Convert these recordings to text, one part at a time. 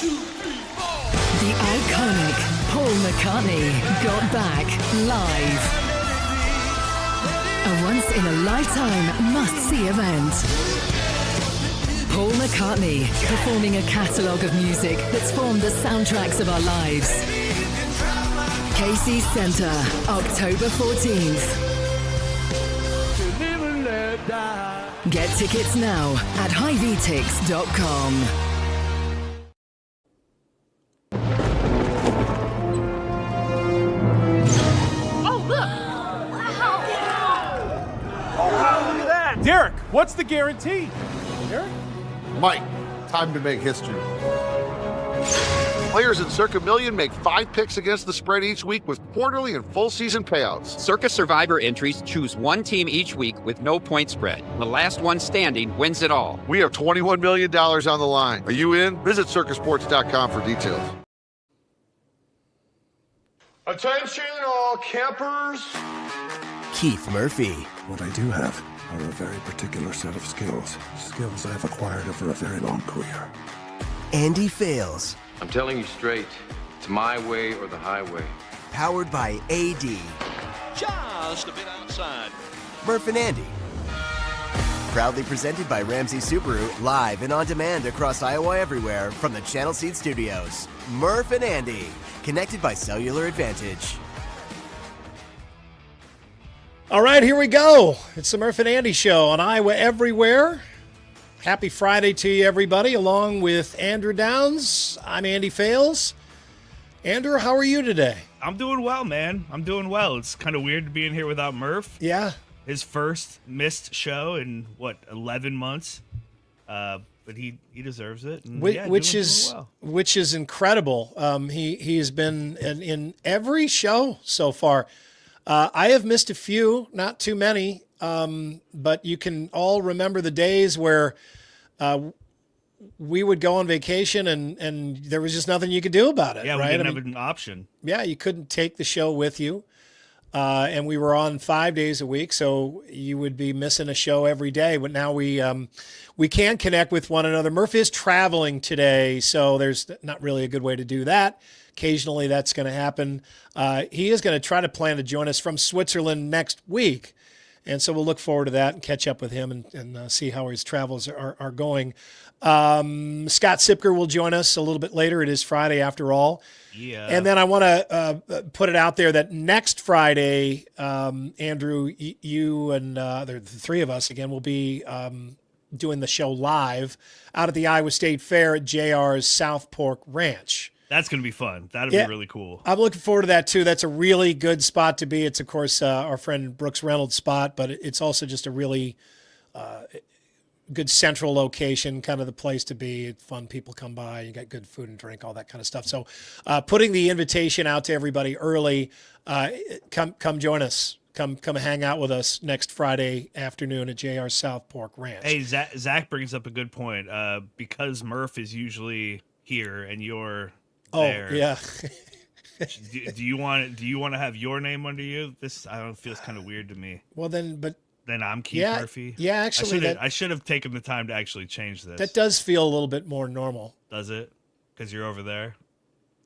The iconic Paul McCartney got back live. A once-in-a-lifetime must-see event. Paul McCartney performing a catalogue of music that's formed the soundtracks of our lives. Casey Centre, October 14th. Get tickets now at highvtix.com. Derek, what's the guarantee? Derek? Mike, time to make history. Players in Circa Million make 5 picks against the spread each week with quarterly and full season payouts. Circa Survivor entries choose one team each week with no point spread. The last one standing wins it all. We have $21 million on the line. Are you in? Visit circasports.com for details. Attention all campers. Keith Murphy. What I do have are a very particular set of skills. Skills I've acquired over a very long career. Andy Fales. I'm telling you straight, it's my way or the highway. Powered by AD. Just a bit outside. Murph and Andy. Proudly presented by Ramsey Subaru, live and on demand across Iowa everywhere from the Channel Seed Studios. Murph and Andy, connected by cellular advantage. All right, here we go. It's the Murph and Andy Show on Iowa Everywhere. Happy Friday to you, everybody, along with Andrew Downs. I'm Andy Fales. Andrew, how are you today? I'm doing well, man. I'm doing well. It's kind of weird to be in here without Murph. Yeah. His first missed show in, 11 months? But he deserves it. And which is incredible. He has been in every show so far. I have missed a few, not too many, but you can all remember the days where we would go on vacation and there was just nothing you could do about it. Yeah, right? We didn't have an option. Yeah, you couldn't take the show with you. And we were on 5 days a week, so you would be missing a show every day. But now we can connect with one another. Murph is traveling today, so there's not really a good way to do that. Occasionally that's going to happen. He is going to try to plan to join us from Switzerland next week. And so we'll look forward to that and catch up with him and see how his travels are going. Scott Sipker will join us a little bit later. It is Friday after all. Yeah. And then I want to put it out there that next Friday, Andrew, you and the three of us, again, will be doing the show live out at the Iowa State Fair at JR's South Fork Ranch. That's going to be fun. That'll be really cool. I'm looking forward to that, too. That's a really good spot to be. It's, of course, our friend Brooks Reynolds' spot, but it's also just a really good central location, kind of the place to be. Fun people come by. You got good food and drink, all that kind of stuff. So putting the invitation out to everybody early, come join us. Come hang out with us next Friday afternoon at JR South Fork Ranch. Hey, Zach brings up a good point. Because Murph is usually here and you're there. Oh, yeah. do you want to have your name under you? This I don't feels kind of weird to me. Well, then I'm Keith Murphy. Yeah, actually, I should have taken the time to actually change this. That does feel a little bit more normal. Does it? Because you're over there.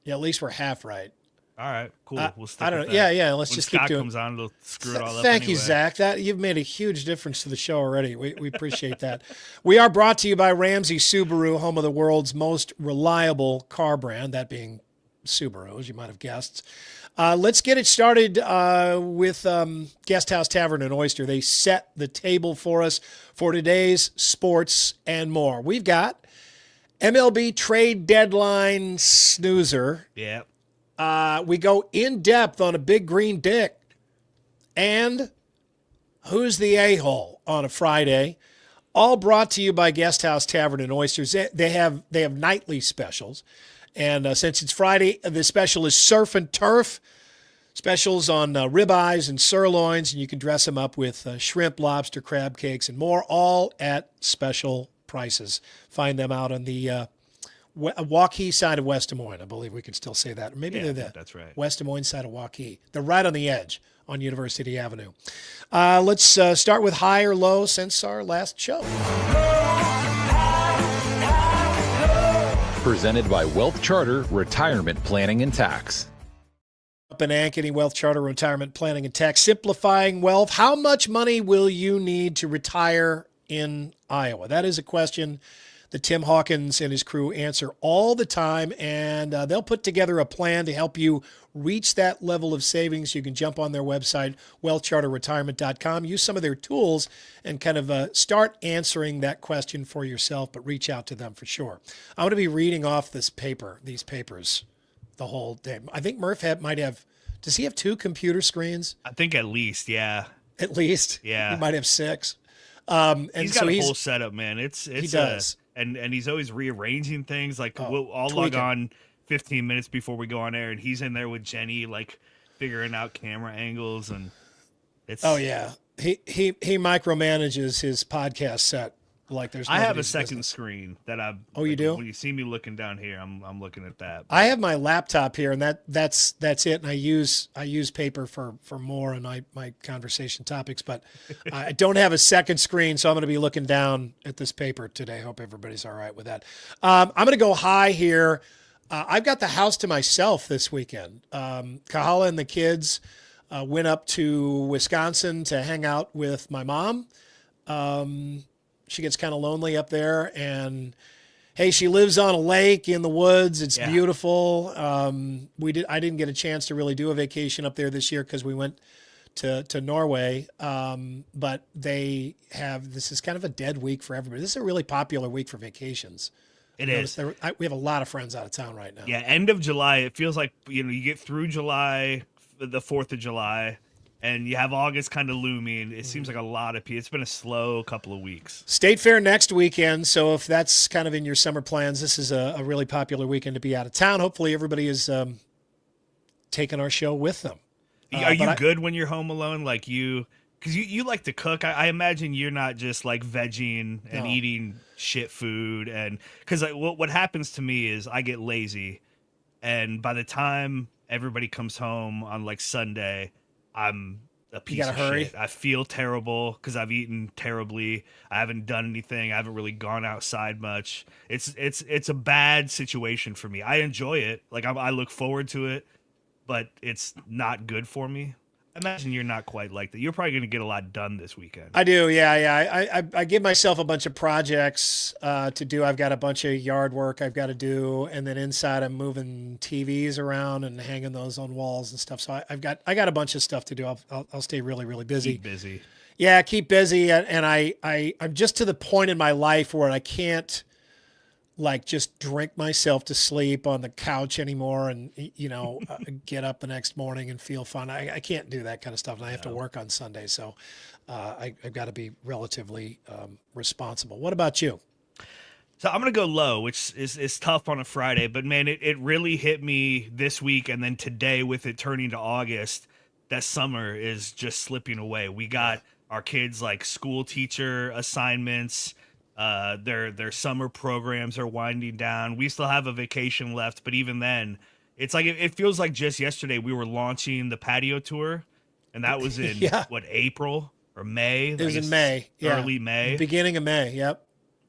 Yeah, at least we're half right. All right, cool. We'll stick I don't with know. that. Yeah. Let's when just Scott keep doing. Comes on, it'll screw it all up. Thank you, anyway. Zach. You've made a huge difference to the show already. We appreciate that. We are brought to you by Ramsey Subaru, home of the world's most reliable car brand. That being Subaru, as you might have guessed. Let's get it started with Guest House Tavern and Oyster. They set the table for us for today's sports and more. We've got MLB trade deadline snoozer. Yeah. We go in depth on a big green dick. And who's the a-hole on a Friday? All brought to you by Guest House Tavern and Oysters. They have nightly specials. And since it's Friday, the special is surf and turf. Specials on ribeyes and sirloins, and you can dress them up with shrimp, lobster, crab cakes, and more, all at special prices. Find them out on the Waukee side of West Des Moines. I believe we can still say that. Or maybe they're the that's right. West Des Moines side of Waukee. They're right on the edge on University Avenue. Let's start with high or low since our last show. Presented by Wealth Charter Retirement Planning and Tax. Up in Ankeny, Wealth Charter Retirement Planning and Tax, simplifying wealth. How much money will you need to retire in Iowa? That is a question that Tim Hawkins and his crew answer all the time, and they'll put together a plan to help you reach that level of savings. You can jump on their website, wealthcharterretirement.com, use some of their tools, and kind of start answering that question for yourself, but reach out to them for sure. I'm going to be reading off these papers the whole day. I think Murph might have, does he have 2 computer screens? I think at least, yeah. At least? Yeah. He might have 6. And he's got a whole setup, man. He does. And he's always rearranging things. Like I'll tweaking. log on 15 minutes before we go on air, and he's in there with Jenny, like figuring out camera angles, and it's. Oh yeah, he micromanages his podcast set like there's. I have a nobody's second business. screen that I. Oh, you do? When you see me looking down here, I'm looking at that. I have my laptop here, and that's it. And I use paper for more in my conversation topics, but I don't have a second screen, so I'm going to be looking down at this paper today. Hope everybody's all right with that. I'm going to go high here. I've got the house to myself this weekend. Kahala and the kids went up to Wisconsin to hang out with my mom. She gets kind of lonely up there, and hey, she lives on a lake in the woods. It's beautiful. I didn't get a chance to really do a vacation up there this year because we went to Norway. But this is kind of a dead week for everybody. This is a really popular week for vacations. It is. We have a lot of friends out of town right now. Yeah, end of July. It feels like you get through July, the 4th of July, and you have August kind of looming. It seems like a lot of people. It's been a slow couple of weeks. State Fair next weekend, so if that's kind of in your summer plans, this is a really popular weekend to be out of town. Hopefully everybody is taking our show with them. Are you good when you're home alone? Like because you like to cook. I imagine you're not just like vegging and eating shit food. And because what happens to me is I get lazy, and by the time everybody comes home on like Sunday, I'm a piece of shit. I feel terrible because I've eaten terribly. I haven't done anything. I haven't really gone outside much. It's a bad situation for me. I enjoy it. Like I look forward to it, but it's not good for me. Imagine you're not quite like that. You're probably going to get a lot done this weekend. I do, yeah. I give myself a bunch of projects to do. I've got a bunch of yard work I've got to do, and then inside I'm moving TVs around and hanging those on walls and stuff. So I got a bunch of stuff to do. I'll stay really, really busy. Keep busy. Yeah, keep busy, and I'm just to the point in my life where I can't like just drink myself to sleep on the couch anymore and get up the next morning and feel fun. I can't do that kind of stuff, and I have to work on Sunday, so I've got to be relatively responsible. What about you? So I'm going to go low, which is tough on a Friday, but man, it really hit me this week and then today with it turning to August that summer is just slipping away. We got our kids like school teacher assignments. Their summer programs are winding down. We still have a vacation left, but even then, it's like it feels like just yesterday we were launching the patio tour, and that was in April or May? It was in May, early May, beginning of May. Yep.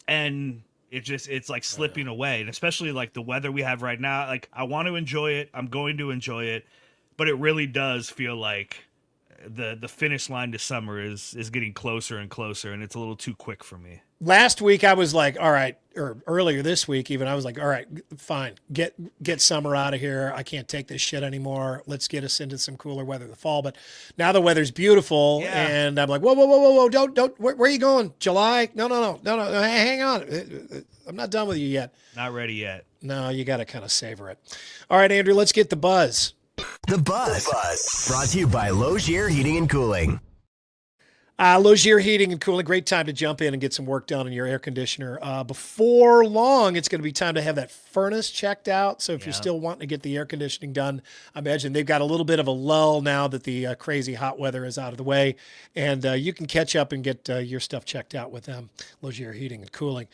And it's like slipping away, and especially like the weather we have right now. Like I want to enjoy it, I'm going to enjoy it, but it really does feel like the finish line to summer is getting closer and closer, and it's a little too quick for me. Last week I was like, all right, or earlier this week even, I was like, all right, fine, get summer out of here. I can't take this shit anymore. Let's get us into some cooler weather in the fall. But now the weather's beautiful, and I'm like, whoa, don't, where are you going? July? No, hang on. I'm not done with you yet. Not ready yet. No, you got to kind of savor it. All right, Andrew, let's get the buzz. The Buzz. Brought to you by Logier Heating and Cooling. Logier Heating and Cooling, great time to jump in and get some work done on your air conditioner. Before long, it's going to be time to have that furnace checked out. So if you're still wanting to get the air conditioning done, I imagine they've got a little bit of a lull now that the crazy hot weather is out of the way. And you can catch up and get your stuff checked out with them, Logier Heating and Cooling.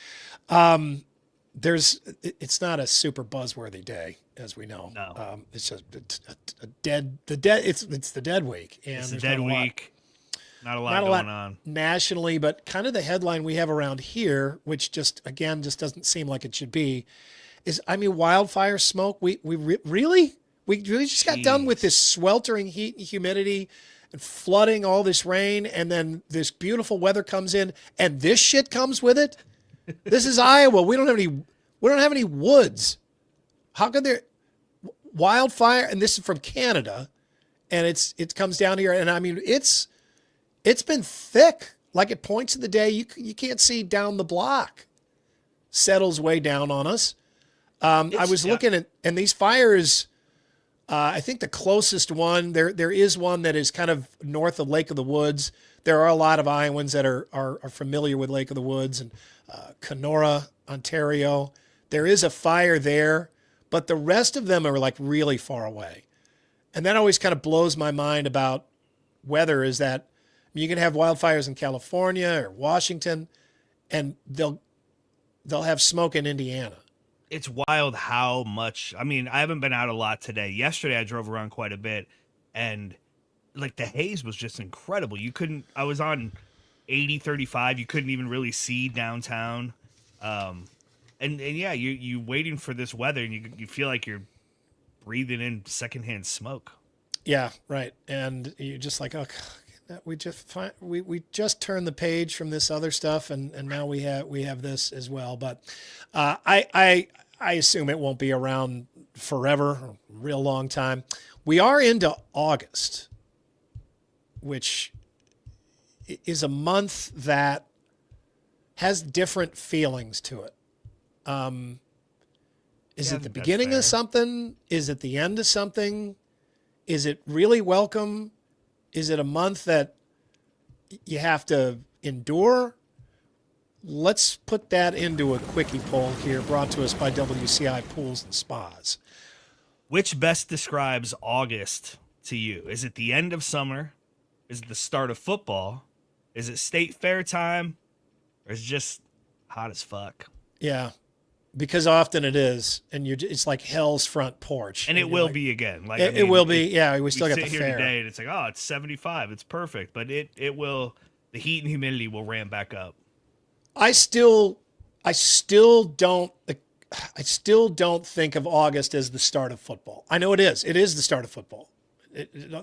It's not a super buzzworthy day, as we know. No. It's just it's the dead week. And it's the dead week. Not a lot going on nationally, but kind of the headline we have around here, which just doesn't seem like it should be, is, wildfire smoke. We really just got done with this sweltering heat and humidity and flooding, all this rain, and then this beautiful weather comes in, and this shit comes with it. This is Iowa. We don't have any woods. How could there wildfire? And this is from Canada, and it comes down here, and it's been thick. Like at points of the day, you can't see down the block. Settles way down on us. I was looking at, and these fires. I think the closest one there is one that is kind of north of Lake of the Woods. There are a lot of Iowans that are familiar with Lake of the Woods and Kenora, Ontario. There is a fire there, but the rest of them are like really far away. And that always kind of blows my mind about weather, is that you can have wildfires in California or Washington, and they'll have smoke in Indiana. It's wild how much. I haven't been out a lot today. Yesterday I drove around quite a bit, and like the haze was just incredible. I was on 80-35. You couldn't even really see downtown. And yeah, you waiting for this weather, and you feel like you're breathing in secondhand smoke. Yeah, right. And you're just like, oh, we just turned the page from this other stuff, and now we have this as well. But I assume it won't be around forever, a real long time. We are into August, which is a month that has different feelings to it. Is it the beginning of something? Is it the end of something? Is it really welcome? Is it a month that you have to endure? Let's put that into a quickie poll here, brought to us by WCI Pools and Spas. Which best describes August to you? Is it the end of summer? Is it the start of football? Is it state fair time? Or is it just hot as fuck? Yeah, because often it is, and it's like hell's front porch. And it will be again. Like it will be. Yeah, we still got the fair. Sit here today, and it's like, oh, it's 75. It's perfect, but it will. The heat and humidity will ramp back up. I still don't think of August as the start of football. I know it is. It is the start of football.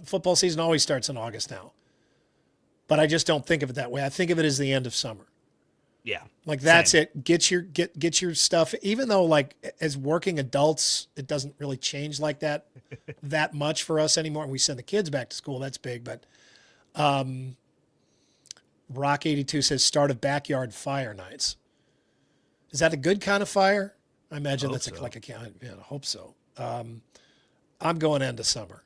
Football season always starts in August now. But I just don't think of it that way. I think of it as the end of summer. Yeah. Like that's same. It. Get your stuff. Even though like as working adults, it doesn't really change like that much for us anymore. We send the kids back to school. That's big. But Rock 82 says start of backyard fire nights. Is that a good kind of fire? I imagine that's so. I hope so. I'm going end of summer.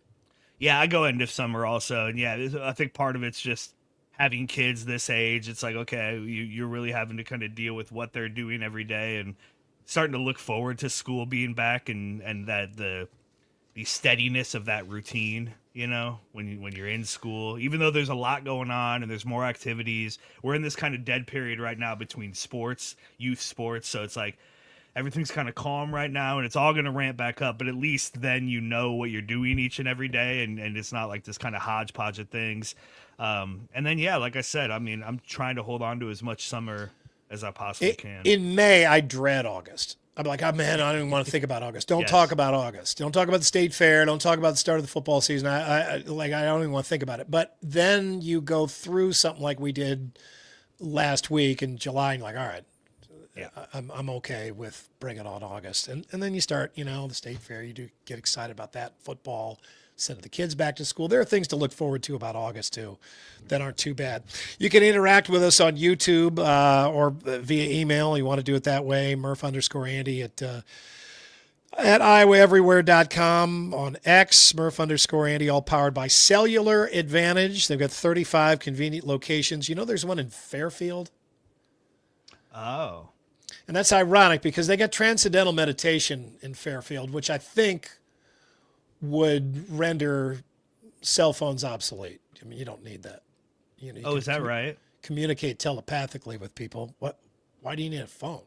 Yeah, I go end of summer also. And yeah, I think part of it's just having kids this age. It's like, okay, you're really having to kind of deal with what they're doing every day and starting to look forward to school being back and that the steadiness of that routine, when you're in school, even though there's a lot going on and there's more activities. We're in this kind of dead period right now between sports, youth sports. So it's like everything's kind of calm right now and it's all going to ramp back up. But at least then you know what you're doing each and every day. And it's not like this kind of hodgepodge of things. And then, yeah, like I said, I'm trying to hold on to as much summer as I possibly can. In May, I dread August. I'm like, oh, man, I don't even want to think about August. Don't talk about August. Don't talk about the state fair. Don't talk about the start of the football season. I don't even want to think about it. But then you go through something like we did last week in July, and you're like, all right, yeah, I'm okay with bringing on August. And then you start, the state fair. You do get excited about that, football, send the kids back to school. There are things to look forward to about August, too, that aren't too bad. You can interact with us on YouTube or via email. You want to do it that way, Murph_Andy at iowaeverywhere.com. On X, Murph_Andy, all powered by Cellular Advantage. They've got 35 convenient locations. There's one in Fairfield. Oh. And that's ironic because they got Transcendental Meditation in Fairfield, which I think would render cell phones obsolete. You don't need that. Is that right? Communicate telepathically with people. Why do you need a phone?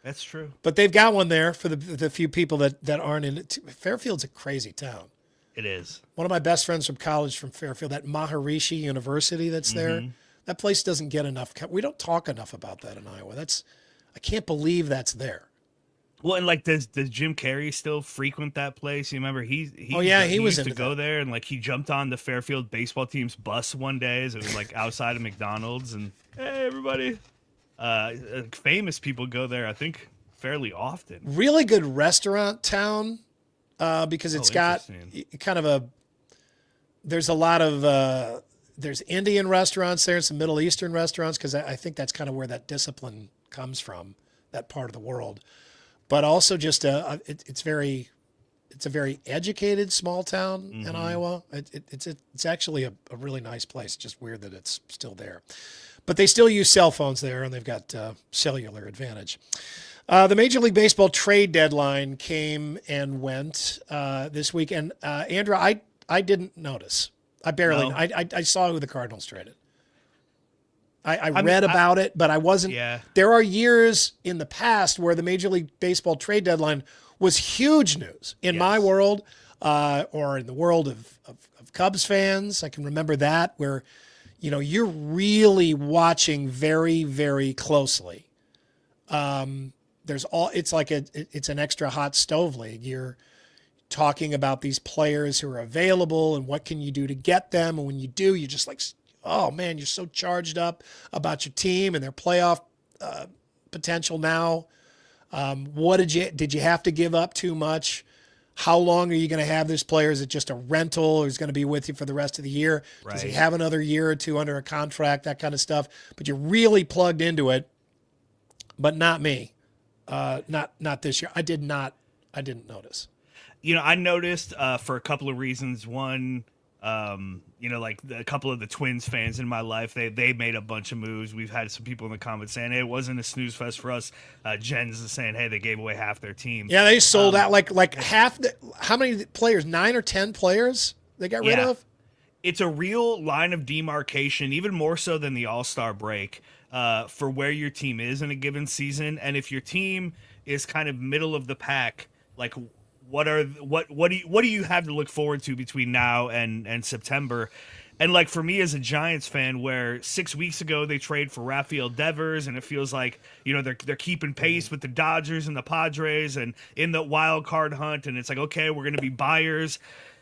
That's true. But they've got one there for the few people that aren't in it. Fairfield's a crazy town. It is. One of my best friends from college from Fairfield, that Maharishi University that's there, that place doesn't get enough. We don't talk enough about that in Iowa. I can't believe that's there. Well, and like, does Jim Carrey still frequent that place? You remember he was used to go there, and like he jumped on the Fairfield baseball team's bus one day as it was like outside of McDonald's, and hey everybody, famous people go there. I think fairly often. Really good restaurant town because it's got kind of there's a lot of there's Indian restaurants there, some Middle Eastern restaurants, because I think that's kind of where that discipline comes from, that part of the world. But also just it's a very educated small town in Iowa. It's actually a really nice place. It's just weird that it's still there. But they still use cell phones there, and they've got cellular advantage. The Major League Baseball trade deadline came and went this week. And, Andrew, I didn't notice. I saw who the Cardinals traded. I read about it, but I wasn't. Yeah. There are years in the past where the Major League Baseball trade deadline was huge news in my world or in the world of Cubs fans. I can remember that where, you're really watching very, very closely. It's like it's an extra hot stove league. You're talking about these players who are available and what can you do to get them. And when you do, you're just like, oh man, you're so charged up about your team and their playoff potential now. What did you have to give up too much? How long are you going to have this player? Is it just a rental or is going to be with you for the rest of the year? Right. Does he have another year or two under a contract, that kind of stuff? But you're really plugged into it, but not me. Not this year. I didn't notice. I noticed for a couple of reasons. One, like a couple of the Twins fans in my life, they made a bunch of moves. We've had some people in the comments saying, hey, it wasn't a snooze fest for us. Jen's saying, hey, they gave away half their team. Yeah, they sold out like half. How many players? 9 or 10 players they got rid of? It's a real line of demarcation, even more so than the All-Star break, for where your team is in a given season. And if your team is kind of middle of the pack, like what do you have to look forward to between now and September? And like for me as a Giants fan, where 6 weeks ago they trade for Rafael Devers, and it feels like they're keeping pace with the Dodgers and the Padres and in the wild card hunt, and it's like, okay, we're going to be buyers.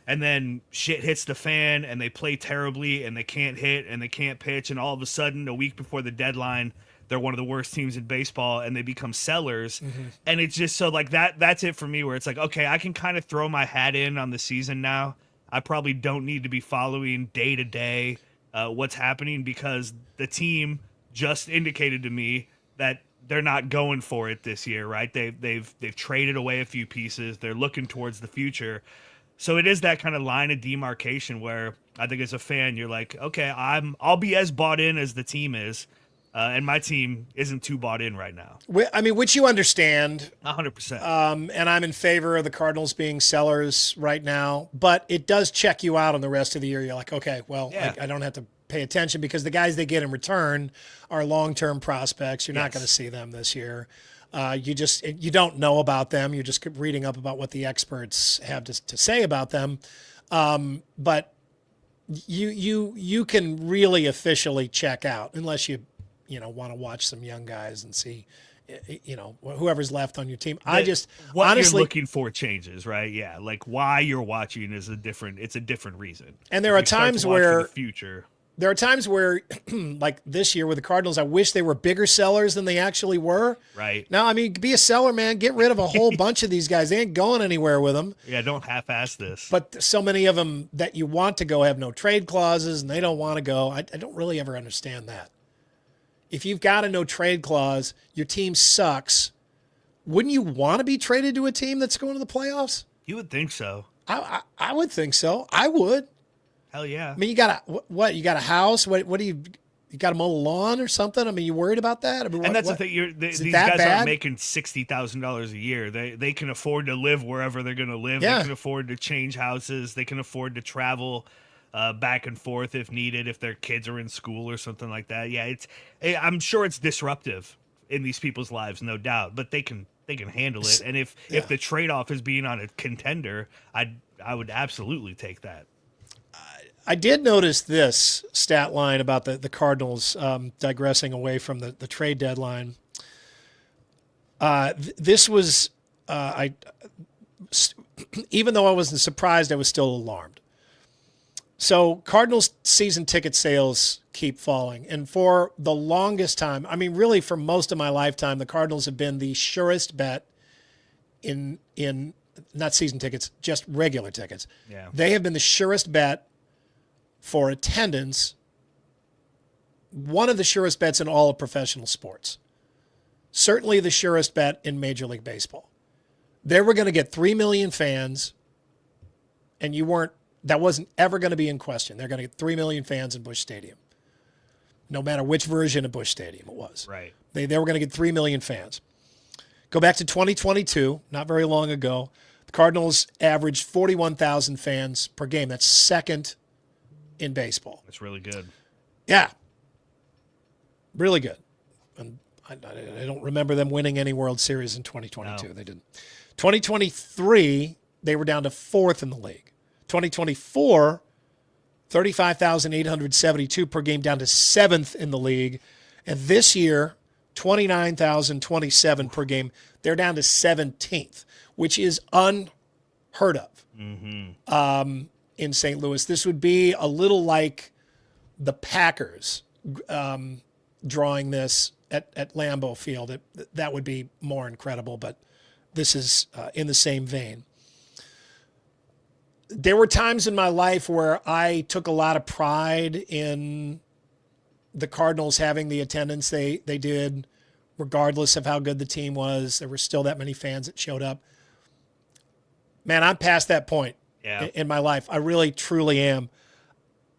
And then shit hits the fan and they play terribly and they can't hit and they can't pitch. And all of a sudden, a week before the deadline, they're one of the worst teams in baseball and they become sellers. Mm-hmm. And it's just so like that's it for me, where it's like, okay, I can kind of throw my hat in on the season now. I probably don't need to be following day to day what's happening, because the team just indicated to me that they're not going for it this year, right? They've traded away a few pieces. They're looking towards the future. So it is that kind of line of demarcation where I think as a fan, you're like, okay, I'll be as bought in as the team is, and my team isn't too bought in right now. I mean, which you understand. 100%. And I'm in favor of the Cardinals being sellers right now, but it does check you out on the rest of the year. You're like, okay, well, I don't have to pay attention because the guys they get in return are long-term prospects. You're not going to see them this year. You don't know about them. You're just reading up about what the experts have to say about them. But you can really officially check out unless you want to watch some young guys and see, whoever's left on your team. What honestly, you're looking for changes, right? Yeah. Like why you're watching is a different reason. And there are times where the future. There are times where, like this year with the Cardinals, I wish they were bigger sellers than they actually were. Right. Now, I mean, be a seller, man. Get rid of a whole bunch of these guys. They ain't going anywhere with them. Yeah, don't half-ass this. But so many of them that you want to go have no trade clauses, and they don't want to go. I don't really ever understand that. If you've got a no trade clause, your team sucks. Wouldn't you want to be traded to a team that's going to the playoffs? You would think so. I would think so. I would. Hell yeah. I mean, you got you got a house? What do you got to mow the lawn or something? I mean, you worried about that? I mean, and that's the thing. These guys aren't making $60,000 a year. They can afford to live wherever they're going to live. Yeah. They can afford to change houses. They can afford to travel back and forth if needed, if their kids are in school or something like that. Yeah, I'm sure it's disruptive in these people's lives, no doubt, but they can handle it. And if the trade-off is being on a contender, I would absolutely take that. I did notice this stat line about the Cardinals, digressing away from the trade deadline. This was, even though I wasn't surprised, I was still alarmed. So Cardinals season ticket sales keep falling. And for the longest time, I mean, really for most of my lifetime, the Cardinals have been the surest bet in not season tickets, just regular tickets. Yeah. They have been the surest bet for attendance, one of the surest bets in all of professional sports. Certainly the surest bet in Major League Baseball. They were going to get 3 million fans, and that wasn't ever going to be in question. They're going to get 3 million fans in Busch Stadium, no matter which version of Busch Stadium it was. Right. They were going to get 3 million fans. Go back to 2022, not very long ago. The Cardinals averaged 41,000 fans per game. That's second in baseball. That's really good. Yeah. Really good. And I don't remember them winning any World Series in 2022. No. They didn't. 2023, they were down to fourth in the league. 2024, 35,872 per game, down to seventh in the league. And this year, 29,027 per game. They're down to 17th, which is unheard of. Mm-hmm. In St. Louis. This would be a little like the Packers drawing this at Lambeau Field. That would be more incredible, but this is in the same vein. There were times in my life where I took a lot of pride in the Cardinals having the attendance they did, regardless of how good the team was. There were still that many fans that showed up. Man, I'm past that point. Yeah. In my life. I really, truly am.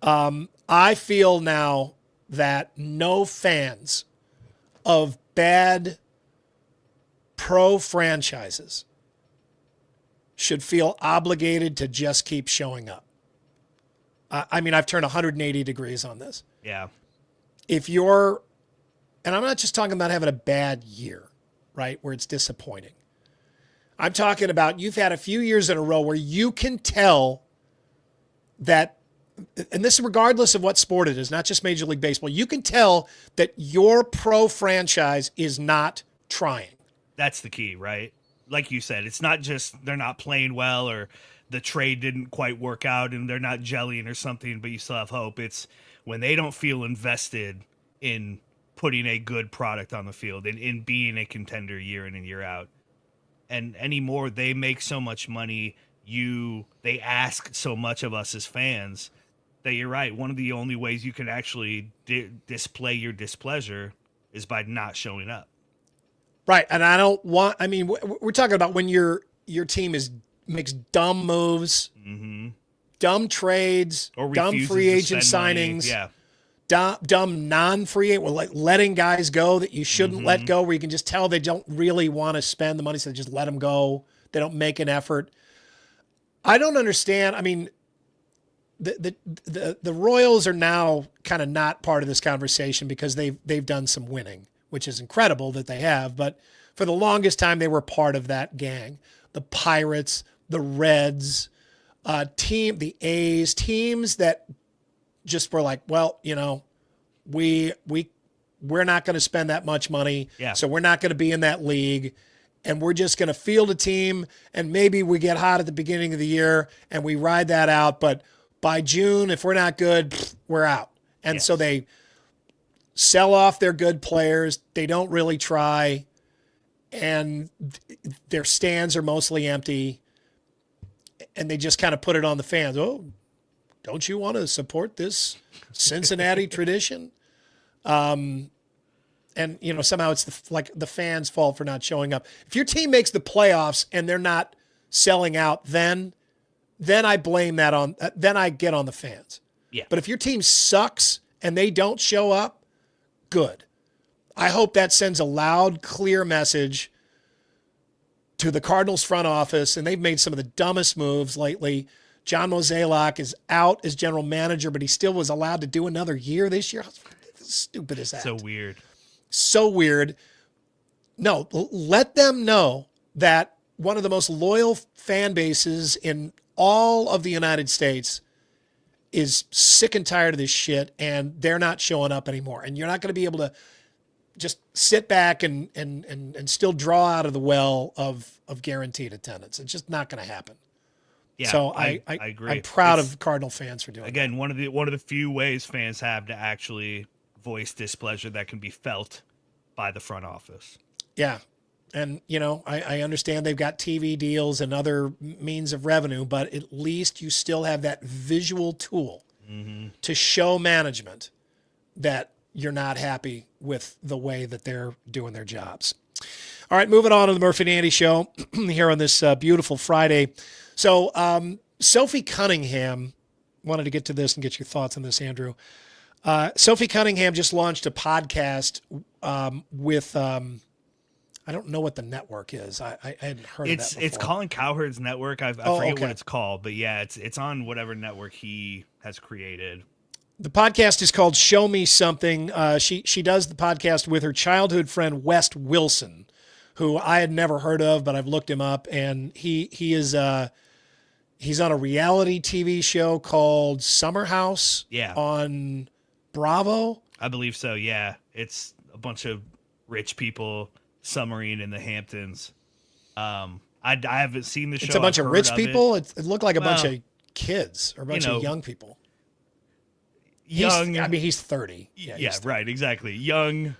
I feel now that no fans of bad pro franchises should feel obligated to just keep showing up. I mean, I've turned 180 degrees on this. Yeah. If you're, and I'm not just talking about having a bad year, right, where it's disappointing. I'm talking about you've had a few years in a row where you can tell that, and this is regardless of what sport it is, not just Major League Baseball, you can tell that your pro franchise is not trying. That's the key, right? Like you said, it's not just they're not playing well or the trade didn't quite work out and they're not gelling or something, but you still have hope. It's when they don't feel invested in putting a good product on the field and in being a contender year in and year out. And anymore, they make so much money. They ask so much of us as fans that you're right. One of the only ways you can actually display your displeasure is by not showing up. Right. And I mean, we're talking about when your team makes dumb moves, mm-hmm. dumb trades, or dumb free agent signings. Yeah. Dumb non-free, well, like letting guys go that you shouldn't mm-hmm. let go, where you can just tell they don't really want to spend the money, so they just let them go. They don't make an effort. I don't understand. I mean, the Royals are now kind of not part of this conversation because they've done some winning, which is incredible that they have. But for the longest time, they were part of that gang. The Pirates, the Reds, the A's, teams that just were like, well, you know, we're not going to spend that much money, so we're not going to be in that league, and we're just going to field a team, and maybe we get hot at the beginning of the year, and we ride that out, but by June, if we're not good, we're out. And so they sell off their good players. They don't really try, and their stands are mostly empty, and they just kind of put it on the fans. Oh, don't you want to support this Cincinnati tradition? And, you know, somehow it's the fans' fault for not showing up. If your team makes the playoffs and they're not selling out, then I blame that then I get on the fans. Yeah. But if your team sucks and they don't show up, good. I hope that sends a loud, clear message to the Cardinals front office, and they've made some of the dumbest moves lately. John Mozeliak is out as general manager, but he still was allowed to do another year this year. How stupid is that? So weird. So weird. No, let them know that one of the most loyal fan bases in all of the United States is sick and tired of this shit, and they're not showing up anymore. And you're not going to be able to just sit back and still draw out of the well of guaranteed attendance. It's just not going to happen. Yeah, so I agree. I'm proud of Cardinal fans for doing again, one of the few ways fans have to actually voice displeasure that can be felt by the front office. Yeah. And, I understand they've got TV deals and other means of revenue, but at least you still have that visual tool to show management that you're not happy with the way that they're doing their jobs. All right, moving on to the Murph and Andy show here on this beautiful Friday. So Sophie Cunningham, wanted to get to this and get your thoughts on this, Andrew. Sophie Cunningham just launched a podcast with I don't know what the network is. I hadn't heard of that before. It's Colin Cowherd's network. I forget what it's called, but yeah, it's on whatever network he has created. The podcast is called Show Me Something. She does the podcast with her childhood friend West Wilson, who I had never heard of, but I've looked him up, and he is he's on a reality TV show called Summer House. Yeah. On Bravo. I believe so. Yeah, it's a bunch of rich people summering in the Hamptons. I haven't seen the show. It's a bunch of rich people. It looked like a bunch of kids or a bunch of young people. Young. He's 30. Yeah, right. Exactly. Young.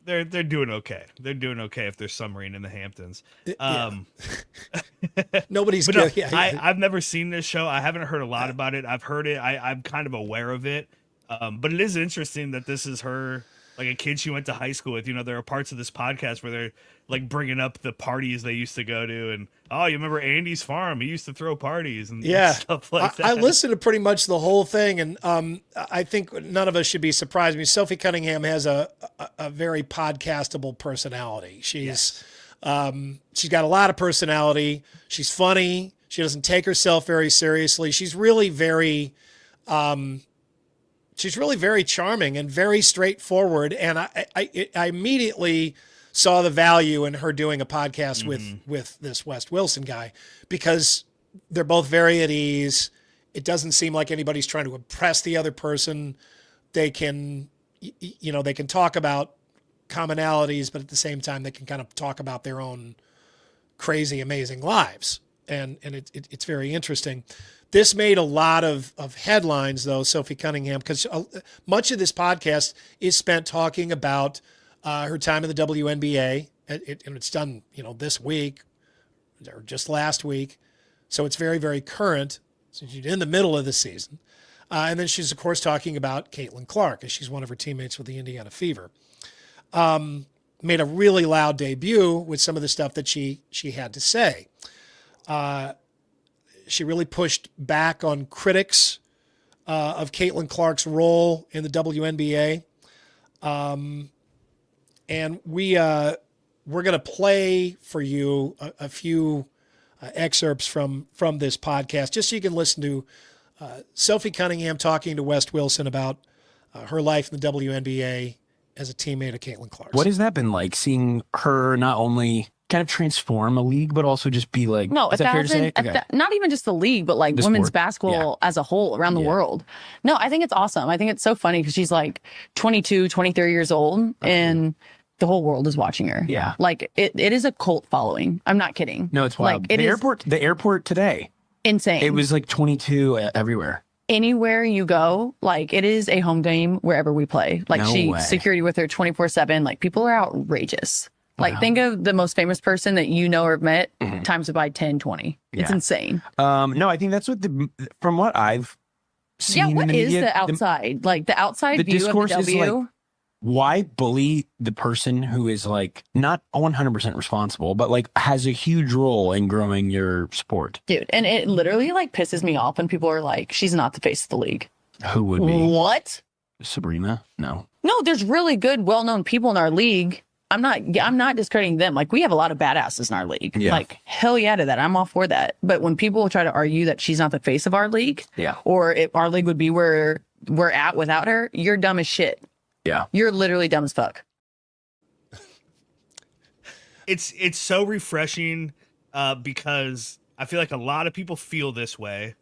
They're doing okay. They're doing okay if they're summering in the Hamptons. Nobody's good. No, I've never seen this show. I haven't heard a lot about it. I've heard it. I'm kind of aware of it. But it is interesting that this is her, like a kid she went to high school with. There are parts of this podcast where they're like bringing up the parties they used to go to, and you remember Andy's farm? He used to throw parties and stuff like that. I listened to pretty much the whole thing, and I think none of us should be surprised. Sophie Cunningham has a very podcastable personality. She's got a lot of personality. She's funny. She doesn't take herself very seriously. She's really very charming and very straightforward. And I immediately saw the value in her doing a podcast with this West Wilson guy, because they're both very at ease. It doesn't seem like anybody's trying to impress the other person. They can, they can talk about commonalities, but at the same time, they can kind of talk about their own crazy, amazing lives. And it's very interesting. This made a lot of headlines, though, Sophie Cunningham, because much of this podcast is spent talking about her time in the WNBA, and it's done, this week or just last week. So it's very, very current. So she's in the middle of the season. And then she's, of course, talking about Caitlin Clark, as she's one of her teammates with the Indiana Fever. Made a really loud debut with some of the stuff that she had to say. She really pushed back on critics of Caitlin Clark's role in the WNBA. And we're going to play for you a few excerpts from this podcast, just so you can listen to Sophie Cunningham talking to West Wilson about her life in the WNBA as a teammate of Caitlin Clark. What has that been like, seeing her not only kind of transform a league, but also just be like, is that fair to say? Okay. Not even just the league, but like women's basketball as a whole around the world. No, I think it's awesome. I think it's so funny because she's like 22, 23 years old, and the whole world is watching her. Yeah. Like it is a cult following. I'm not kidding. No, it's wild. Like, the airport today. Insane. It was like 22 everywhere. Anywhere you go, like it is a home game wherever we play. Like security with her 24/7. Like people are outrageous. Like think of the most famous person that you know or have met times it by 10, 20. It's insane. No, I think that's what from what I've seen. Yeah, what in the is media, the outside? Like the outside the view discourse of the W? Is like, why bully the person who is like not 100% responsible, but like has a huge role in growing your sport? Dude, and it literally like pisses me off when people are like, she's not the face of the league. Who would be? What? Sabrina? No, there's really good, well-known people in our league. I'm not discrediting them. Like we have a lot of badasses in our league. Yeah. Like hell yeah to that. I'm all for that. But when people try to argue that she's not the face of our league, or if our league would be where we're at without her, you're dumb as shit. Yeah. You're literally dumb as fuck. It's so refreshing because I feel like a lot of people feel this way.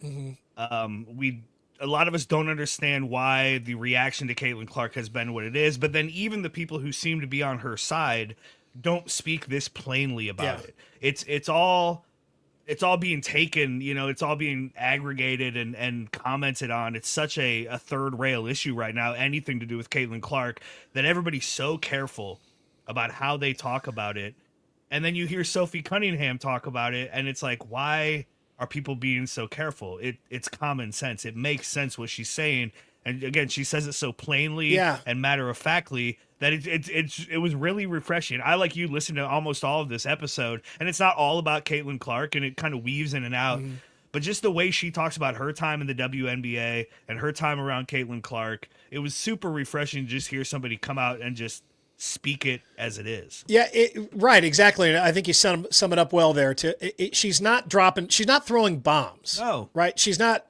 A lot of us don't understand why the reaction to Caitlin Clark has been what it is. But then even the people who seem to be on her side don't speak this plainly about it. It's all being taken, it's all being aggregated and commented on. It's such a third rail issue right now, anything to do with Caitlin Clark, that everybody's so careful about how they talk about it. And then you hear Sophie Cunningham talk about it, and it's like, why are people being so careful? It's common sense. It makes sense what she's saying. And again, she says it so plainly and matter-of-factly that it was really refreshing. I, like you, listened to almost all of this episode, and it's not all about Caitlin Clark, and it kind of weaves in and out. But just the way she talks about her time in the WNBA and her time around Caitlin Clark, it was super refreshing to just hear somebody come out and just speak it as it is. Yeah, right, exactly. I think you sum it up well there. She's not throwing bombs. No, right? She's not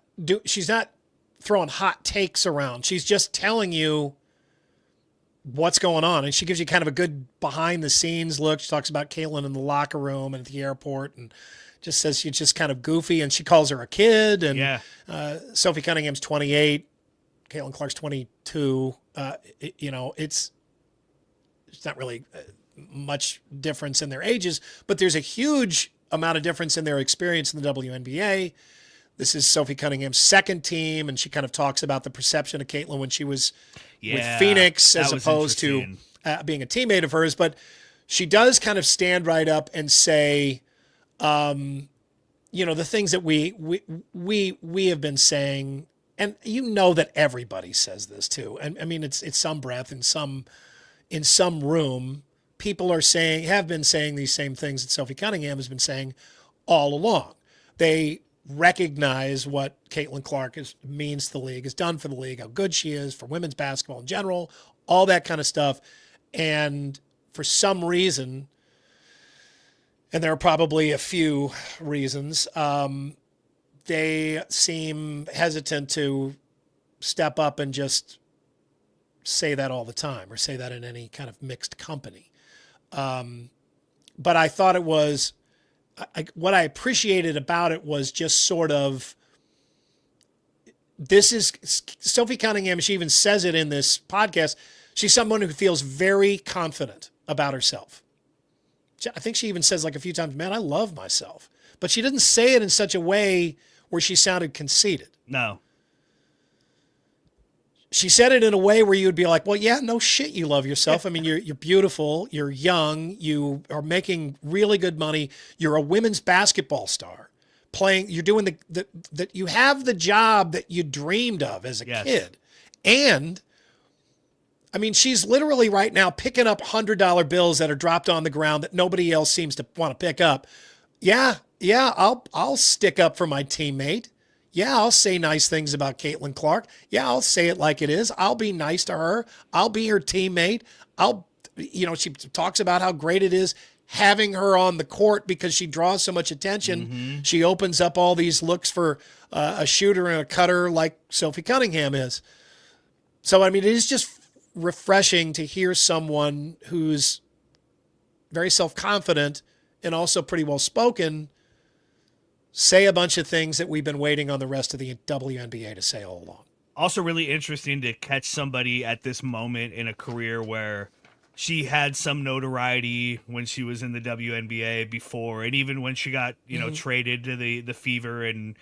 throwing hot takes around. She's just telling you what's going on, and she gives you kind of a good behind the scenes look. She talks about Caitlin in the locker room and at the airport, and just says she's just kind of goofy, and she calls her a kid. And Sophie Cunningham's 28, Caitlin Clark's 22. It's not really much difference in their ages, but there's a huge amount of difference in their experience in the WNBA. This is Sophie Cunningham's second team, and she kind of talks about the perception of Caitlin when she was with Phoenix as opposed to being a teammate of hers. But she does kind of stand right up and say, the things that we have been saying, and that everybody says this too. And I mean, it's some breath in some room, people have been saying these same things that Sophie Cunningham has been saying all along. They recognize what Caitlin Clark means to the league, has done for the league, how good she is for women's basketball in general, all that kind of stuff. And for some reason, and there are probably a few reasons, they seem hesitant to step up and just say that all the time, or say that in any kind of mixed company. But I thought it was, what I appreciated about it was just sort of, this is Sophie Cunningham. She even says it in this podcast. She's someone who feels very confident about herself. I think she even says like a few times, man, I love myself. But she didn't say it in such a way where she sounded conceited. No. She said it in a way where you would be like, well, yeah, no shit, you love yourself. I mean, you're beautiful, you're young, you are making really good money, you're a women's basketball star, you're doing you have the job that you dreamed of as a kid. And, I mean, she's literally right now picking up $100 bills that are dropped on the ground that nobody else seems to want to pick up. Yeah, I'll stick up for my teammate. Yeah, I'll say nice things about Caitlin Clark. Yeah, I'll say it like it is. I'll be nice to her. I'll be her teammate. She talks about how great it is having her on the court because she draws so much attention. Mm-hmm. She opens up all these looks for a shooter and a cutter like Sophie Cunningham is. So, I mean, it is just refreshing to hear someone who's very self-confident and also pretty well-spoken say a bunch of things that we've been waiting on the rest of the WNBA to say all along. Also really interesting to catch somebody at this moment in a career where she had some notoriety when she was in the WNBA before, and even when she got, traded to the Fever and,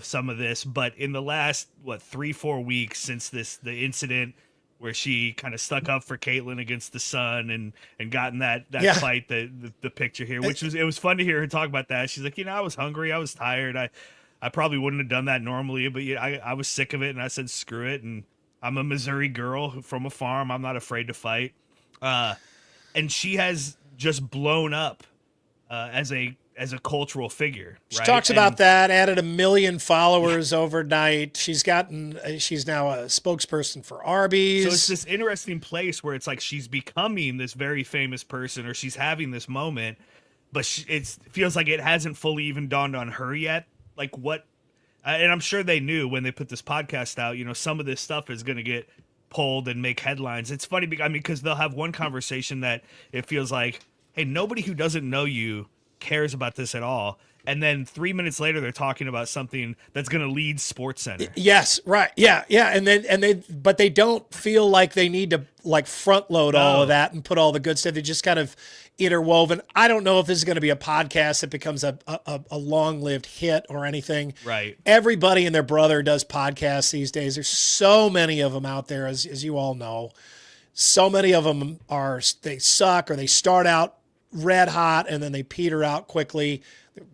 some of this. But in the last, 3-4 weeks since the incident where she kind of stuck up for Caitlin against the Sun and gotten that fight, the picture here, it was fun to hear her talk about that. She's like, I was hungry, I was tired, I probably wouldn't have done that normally, but I was sick of it, and I said screw it, and I'm a Missouri girl from a farm, I'm not afraid to fight, and she has just blown up as a cultural figure. She talks about that, added 1 million followers overnight. She's now a spokesperson for Arby's. So it's this interesting place where it's like she's becoming this very famous person, or she's having this moment, but it feels like it hasn't fully even dawned on her yet. Like what, and I'm sure they knew when they put this podcast out, some of this stuff is going to get pulled and make headlines. It's funny because they'll have one conversation that it feels like, hey, nobody who doesn't know you cares about this at all, And then 3 minutes later, they're talking about something that's going to lead Sports Center. Yes, right. Yeah. But they don't feel like they need to like front load all of that and put all the good stuff. They just kind of interwoven. I don't know if this is going to be a podcast that becomes a long-lived hit or anything. Right. Everybody and their brother does podcasts these days. There's so many of them out there, as you all know. So many of them they suck, or they start out red hot and then they peter out quickly.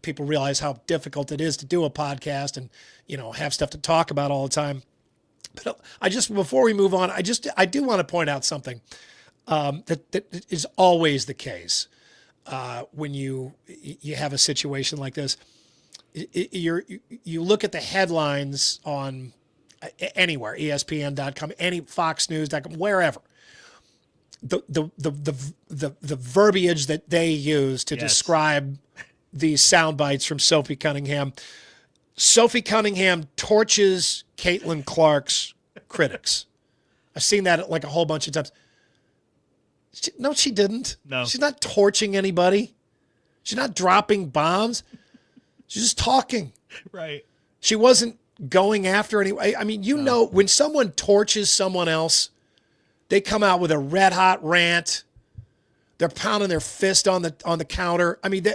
People realize how difficult it is to do a podcast and, have stuff to talk about all the time. But before we move on, I do want to point out something that is always the case when you have a situation like this. You look at the headlines on anywhere, ESPN.com, any Fox News.com, wherever. The verbiage that they use to describe these sound bites from Sophie Cunningham. Sophie Cunningham torches Caitlin Clark's critics. I've seen that like a whole bunch of times. No, she didn't. No. She's not torching anybody. She's not dropping bombs. She's just talking. Right. She wasn't going after anyone. I mean, when someone torches someone else, they come out with a red hot rant. They're pounding their fist on the counter. I mean,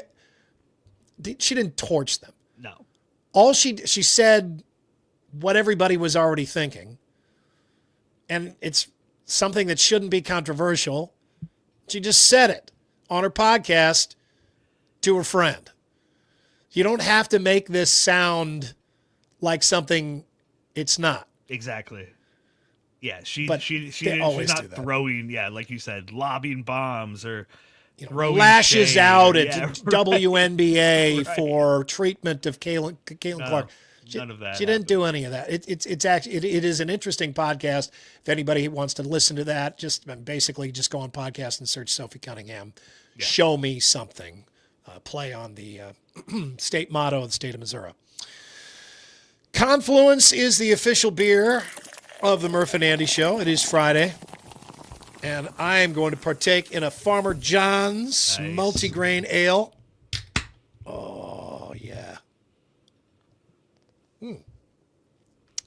she didn't torch them. No. All she said what everybody was already thinking. And it's something that shouldn't be controversial. She just said it on her podcast to her friend. You don't have to make this sound like something it's not. Exactly. Yeah, she's always not throwing, like you said, lobbing bombs or lashes shade. out at WNBA for treatment of Caitlin Clark. None of that. She didn't do any of that. It's actually it is an interesting podcast. If anybody wants to listen to that, just basically just go on podcast and search Sophie Cunningham. Yeah. Show me something. Play on the state motto of the state of Missouri. Confluence is the official beer of the Murph and Andy Show. It is Friday. And I am going to partake in a Farmer John's multigrain ale. Oh, yeah.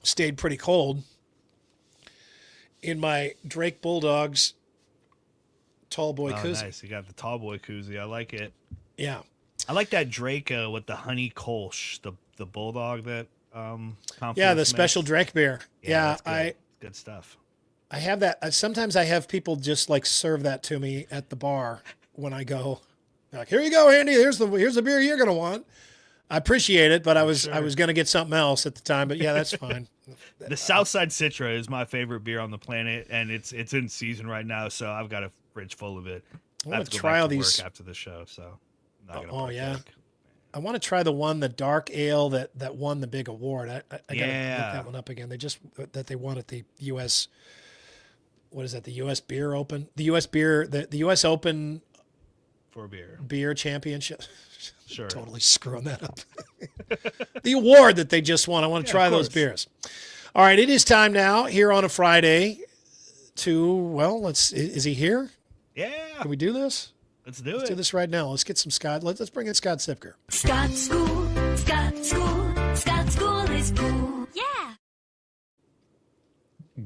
Stayed pretty cold in my Drake Bulldogs tall boy koozie. Nice. You got the tall boy koozie. I like it. Yeah. I like that Drake with the honey kolsch, the Bulldog that the special Drake beer. Yeah, good stuff. I have that. Sometimes I have people just like serve that to me at the bar when I go. They're like, here you go, Andy. Here's the beer you're gonna want. I appreciate it, but I was gonna get something else at the time. But yeah, that's fine. The Southside Citra is my favorite beer on the planet, and it's in season right now. So I've got a fridge full of it. I want to try all these after the show. So I'm not gonna partake. Yeah. I want to try the dark ale that won the big award. I gotta look that one up again. They won at the U.S. What is that? The U.S. Beer Open? The U.S. Open for beer championship. Sure. Totally screwing that up. The award that they just won. I want to try those beers. All right, it is time now here on a Friday to is he here? Yeah. Can we do this? Let's do Let's do this right now. Let's get some Scott. Let's bring in Scott Sipker. Scott School is cool. Yeah.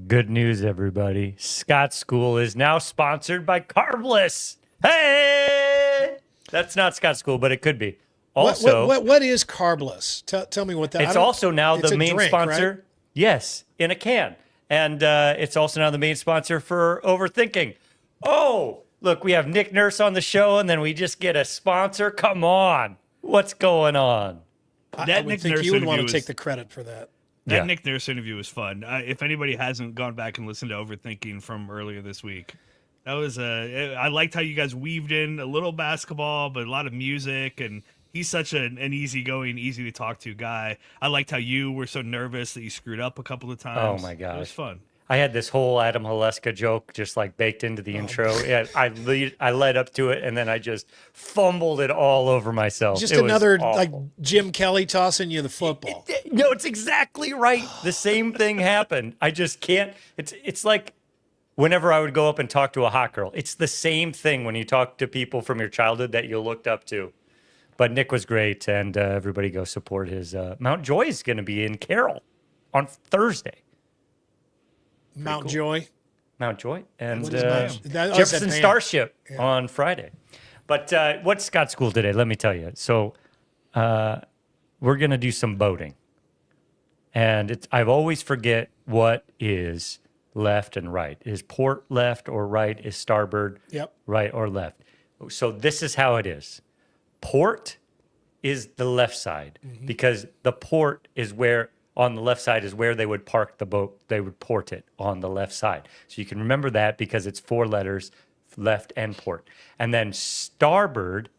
Good news, everybody. Scott School is now sponsored by Carbless. Hey! That's not Scott School, but it could be. Also, what is Carbless? Tell me what that is. It's also now the main sponsor. Right? Yes, in a can. And it's also now the main sponsor for Overthinking. Oh! Look, we have Nick Nurse on the show, and then we just get a sponsor. Come on. What's going on? I would think you would want to take the credit for that. That Nick Nurse interview was fun. If anybody hasn't gone back and listened to Overthinking from earlier this week, that was I liked how you guys weaved in a little basketball, but a lot of music, and he's such an easygoing, easy to talk to guy. I liked how you were so nervous that you screwed up a couple of times. Oh, my gosh. It was fun. I had this whole Adam Haleska joke just like baked into the intro. Yeah, I led up to it, and then I just fumbled it all over myself. Just another like Jim Kelly tossing you the football. No, it's exactly right. The same thing happened. I just can't. It's like whenever I would go up and talk to a hot girl. It's the same thing when you talk to people from your childhood that you looked up to. But Nick was great, and everybody go support his. Mount Joy is going to be in Carroll on Thursday. Mount Joy. Mount Joy and That- Jefferson that Starship on Friday. But what's Scott School today? Let me tell you. So we're going to do some boating. And I always forget what is left and right. Is port left or right? Is starboard right or left? So this is how it is. Port is the left side because the port is where on the left side is where they would park the boat. They would port it on the left side. So you can remember that because it's 4 letters, left and port. And then starboard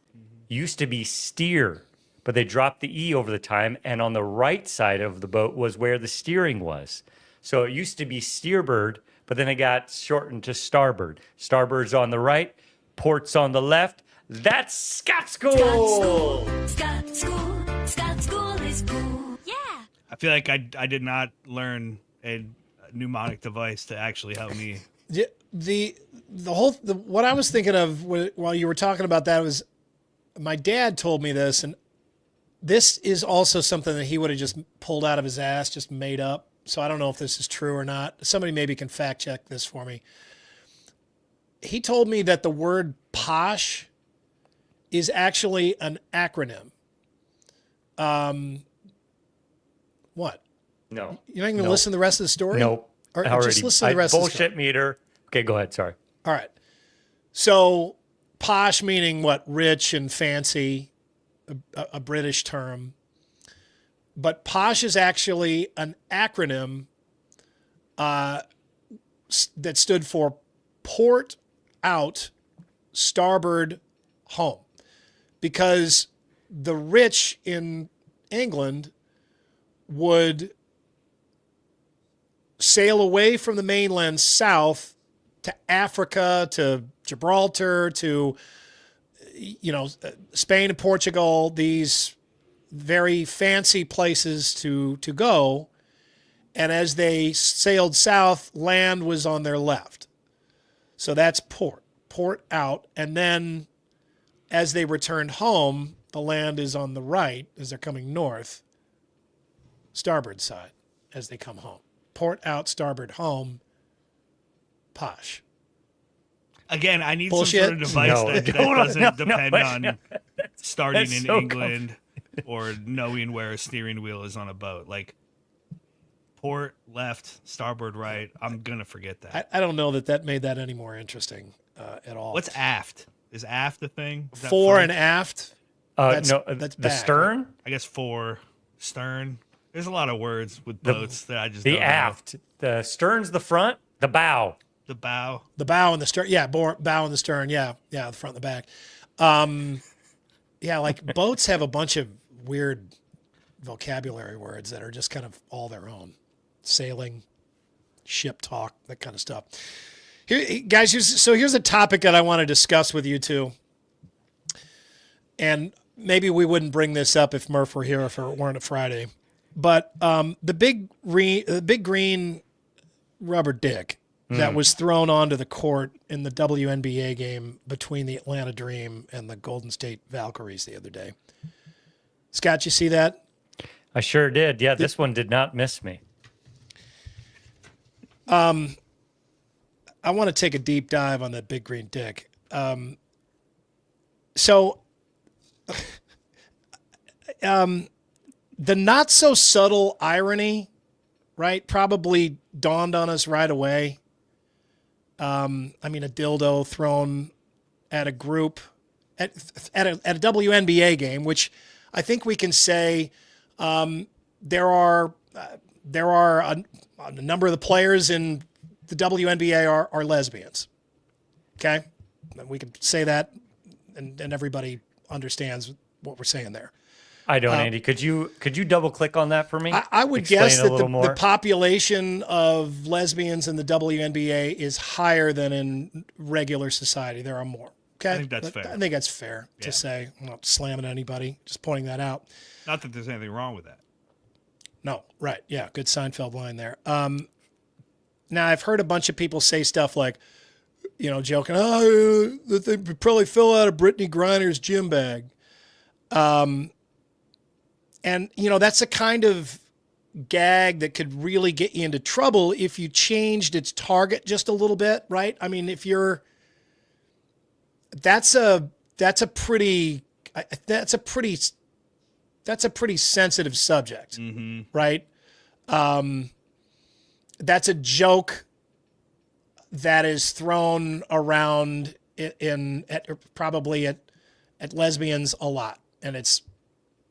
used to be steer, but they dropped the E over the time. And on the right side of the boat was where the steering was. So it used to be steerbird, but then it got shortened to starboard. Starbird's on the right, port's on the left. That's Scott School! Scott School. Scott School is cool. Yeah. I feel like I did not learn a mnemonic device to actually help me. What I was thinking of while you were talking about that was my dad told me this, and this is also something that he would have just pulled out of his ass, just made up. So I don't know if this is true or not. Somebody maybe can fact check this for me. He told me that the word posh is actually an acronym. What? No. You're not going to listen to the rest of the story? Nope. Or just listen to the rest of the story. Bullshit meter. Okay, go ahead. Sorry. All right. So posh meaning what? Rich and fancy, a British term. But posh is actually an acronym that stood for port out, starboard home. Because the rich in England would sail away from the mainland south to Africa, to Gibraltar, to, Spain and Portugal, these very fancy places to go. And as they sailed south, land was on their left. So that's port out. And then as they returned home, the land is on the right as they're coming north, starboard side as they come home. Port out, starboard home, posh. Again, I need Bullshit? some sort of device that doesn't depend on starting in England or knowing where a steering wheel is on a boat. Like port, left, starboard, right. I'm going to forget that. I don't know that made that any more interesting at all. What's aft? Is aft the thing? Fore and aft? That's the back, stern? Right? I guess fore, stern. There's a lot of words with boats that I just don't The aft. know. The stern's the front, the bow. The bow. The bow and the stern. Yeah, bow and the stern. Yeah, the front and the back. Like boats have a bunch of weird vocabulary words that are just kind of all their own. Sailing, ship talk, that kind of stuff. Here, guys, here's a topic that I want to discuss with you two. And maybe we wouldn't bring this up if Murph were here, if it weren't a Friday. But the big green rubber dick that was thrown onto the court in the WNBA game between the Atlanta Dream and the Golden State Valkyries the other day. Scott, you see that? I sure did. Yeah, this one did not miss me. I want to take a deep dive on that big green dick. The not so subtle irony, right, probably dawned on us right away. A dildo thrown at a group at a WNBA game, which I think we can say there are a number of the players in the WNBA are lesbians. Okay, we can say that, and everybody understands what we're saying there. I don't, Andy. Could you double click on that for me? I would guess that the population of lesbians in the WNBA is higher than in regular society. There are more. Okay, I think that's fair. I think that's fair to say. I'm not slamming anybody, just pointing that out. Not that there's anything wrong with that. No, right. Yeah, good Seinfeld line there. Now, I've heard a bunch of people say stuff like, joking, that they probably fell out of Brittany Griner's gym bag. And, that's a kind of gag that could really get you into trouble if you changed its target just a little bit, right? I mean, that's a pretty sensitive subject, right? That's a joke that is thrown around probably at lesbians a lot, and it's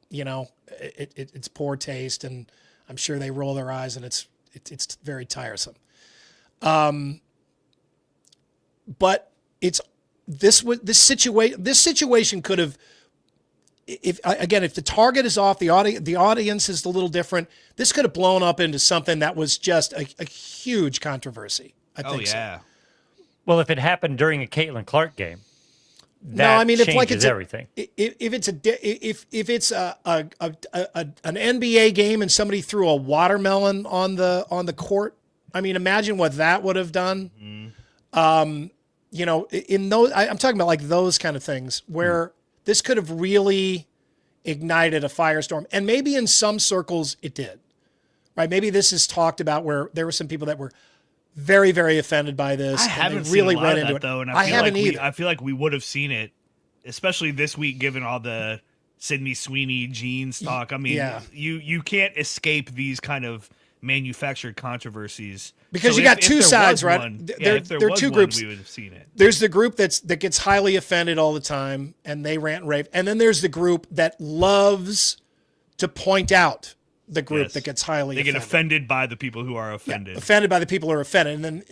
it's poor taste, and I'm sure they roll their eyes, and it's very tiresome. But this situation could have, if the target is off, the audience is a little different. This could have blown up into something that was just a huge controversy. I think so. Well, if it happened during a Caitlin Clark game, changes everything. If it's an NBA game and somebody threw a watermelon on the court, I mean, imagine what that would have done. In those, I'm talking about like those kind of things where this could have really ignited a firestorm, and maybe in some circles it did. Right? Maybe this is talked about where there were some people that were very, very offended by this. I haven't really seen a lot read of into that, it. though, and I haven't either. I feel like we would have seen it, especially this week, given all the Sydney Sweeney jeans talk. I mean, you can't escape these kind of manufactured controversies because you got two sides, right? If there was two groups. We would have seen it. There's the group that gets highly offended all the time, and they rant and rave, and then there's the group that loves to point out the group that gets highly offended. They get offended by the people who are offended. Yeah, offended by the people who are offended. And then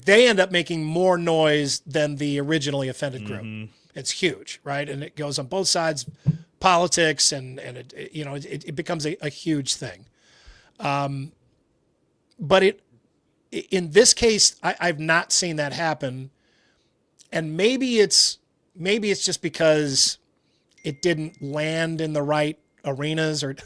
they end up making more noise than the originally offended group. It's huge, right? And it goes on both sides, politics, and it becomes a huge thing. But in this case, I've not seen that happen. And maybe it's just because it didn't land in the right arenas or...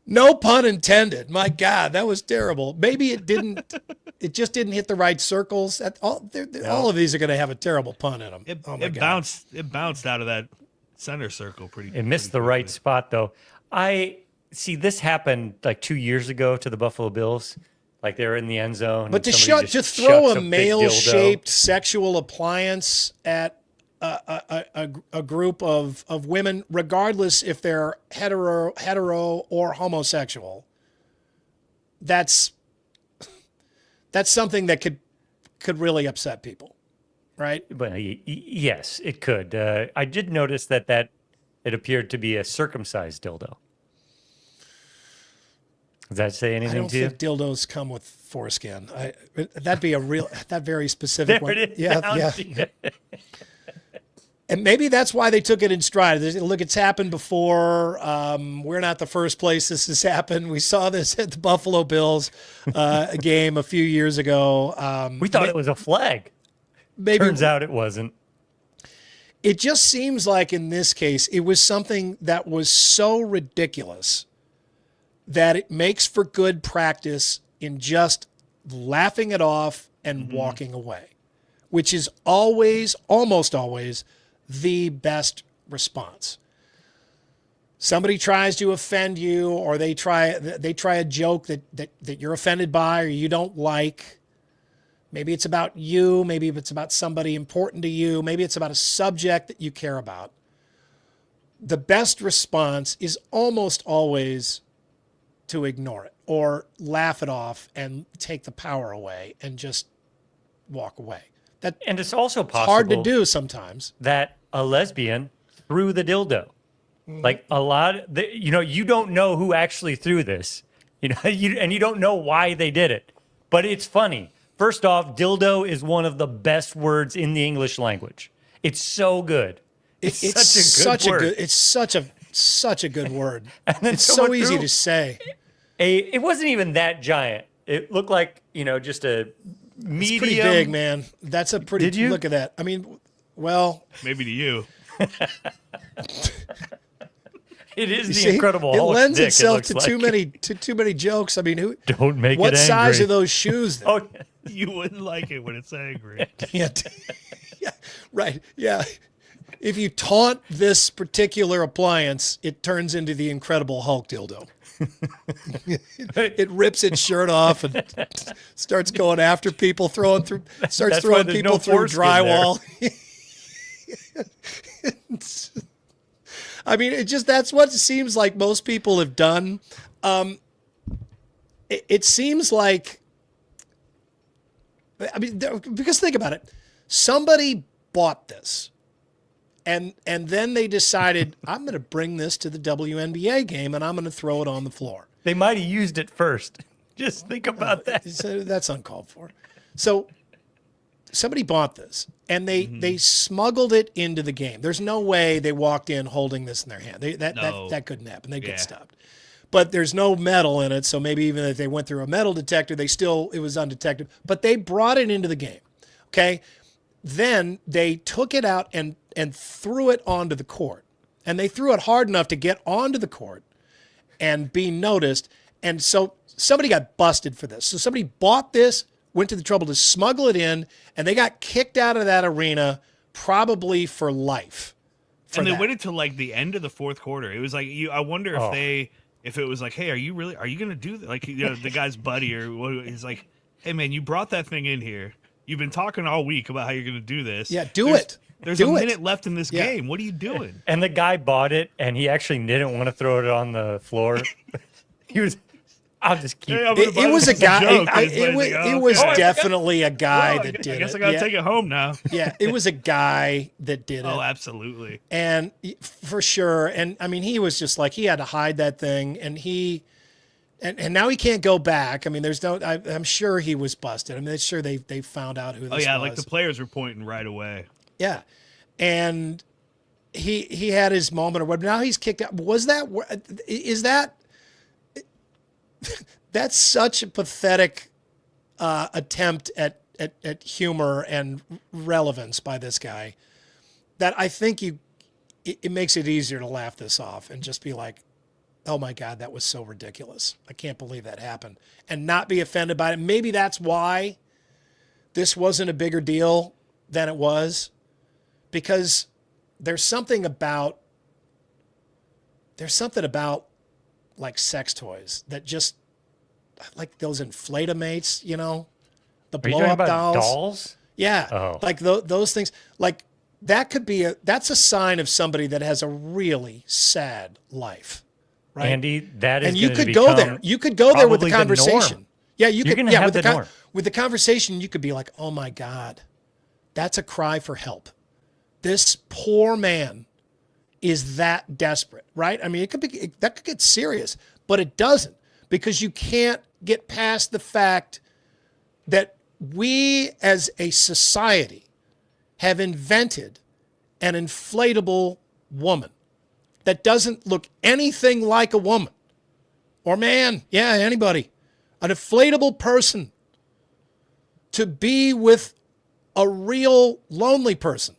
No pun intended. My God, that was terrible. Maybe it didn't. It just didn't hit the right circles. All of these are going to have a terrible pun in them. It bounced out of that center circle pretty. It missed the right spot though. I see this happened like 2 years ago to the Buffalo Bills. Like they were in the end zone. But to throw a male-shaped sexual appliance at a group of women, regardless if they're hetero or homosexual, that's something that could really upset people, right? But yes, it could. I did notice that it appeared to be a circumcised dildo. Does that say anything to you? I don't think dildos come with foreskin. That'd be that very specific there one. It is. Yeah. And maybe that's why they took it in stride. Look, it's happened before. We're not the first place this has happened. We saw this at the Buffalo Bills game a few years ago. We thought it was a flag. Turns out it wasn't. It just seems like in this case, it was something that was so ridiculous that it makes for good practice in just laughing it off and walking away, which is almost always, the best response. Somebody tries to offend you, or they try a joke that you're offended by or you don't like. Maybe it's about you, maybe it's about somebody important to you, maybe it's about a subject that you care about. The best response is almost always to ignore it or laugh it off and take the power away and just walk away. And it's also possible hard to do sometimes that a lesbian threw the dildo. Like a lot, you don't know who actually threw this, and you don't know why they did it, but it's funny. First off, dildo is one of the best words in the English language. It's so good. It's such a good word. It's such a good word. And then it's so easy to say. It wasn't even that giant. It looked like, just a medium. It's pretty big, man. That's a pretty. Did you? Look at that. I mean, well, maybe to you. It is the Incredible It Hulk lends dick, itself it to looks too like. many jokes. I mean, who? Don't make what it angry. size are those shoes? Then? Oh, you wouldn't like it when it's angry. Yeah, right. Yeah, if you taunt this particular appliance, it turns into the Incredible Hulk dildo. It rips its shirt off and starts going after people, throwing people through drywall. I mean, that's what it seems like most people have done. It seems like, I mean, because think about it. Somebody bought this and then they decided, I'm going to bring this to the WNBA game and I'm going to throw it on the floor. They might have used it first. Just think about that. That's uncalled for. So somebody bought this and they smuggled it into the game. There's no way they walked in holding this in their hand. That couldn't happen. They'd get stopped. But there's no metal in it, so maybe even if they went through a metal detector, it was undetected. But they brought it into the game, okay? Then they took it out and threw it onto the court. And they threw it hard enough to get onto the court and be noticed. And so somebody got busted for this. So somebody bought this, went to the trouble to smuggle it in, and they got kicked out of that arena probably for life. And they waited till like the end of the fourth quarter. It was like, I wonder if it was like, hey, are you going to do that? Like, the guy's buddy or what, he's like, hey man, you brought that thing in here. You've been talking all week about how you're going to do this. Yeah, there's a minute left in this game. What are you doing? And the guy bought it, and he actually didn't want to throw it on the floor. He was, I'll just keep it. It was a guy. It was definitely a guy that did it. I guess I got to take it home now. Yeah, it was a guy that did it. Oh, absolutely. And for sure. And I mean, he was just like, he had to hide that thing, and and now he can't go back. I mean, I'm sure he was busted. I mean, it's sure they found out who this was. Oh yeah, like the players were pointing right away. Yeah. And he had his moment or whatever. Now he's kicked out. That's such a pathetic attempt at humor and relevance by this guy that I think it makes it easier to laugh this off and just be like, oh my God, that was so ridiculous. I can't believe that happened, and not be offended by it. Maybe that's why this wasn't a bigger deal than it was, because there's something about like sex toys that just, like those Inflatimates, the blow up dolls. Yeah. Like those things, like that's a sign of somebody that has a really sad life. Right. Andy, that is, and you could go there. You could go there with the conversation. Yeah, you could. Yeah, with the conversation, you could be like, "Oh my God, that's a cry for help. This poor man is that desperate." Right? I mean, that could get serious, but it doesn't, because you can't get past the fact that we as a society have invented an inflatable woman that doesn't look anything like a woman or man. Yeah, anybody. An inflatable person to be with a real lonely person.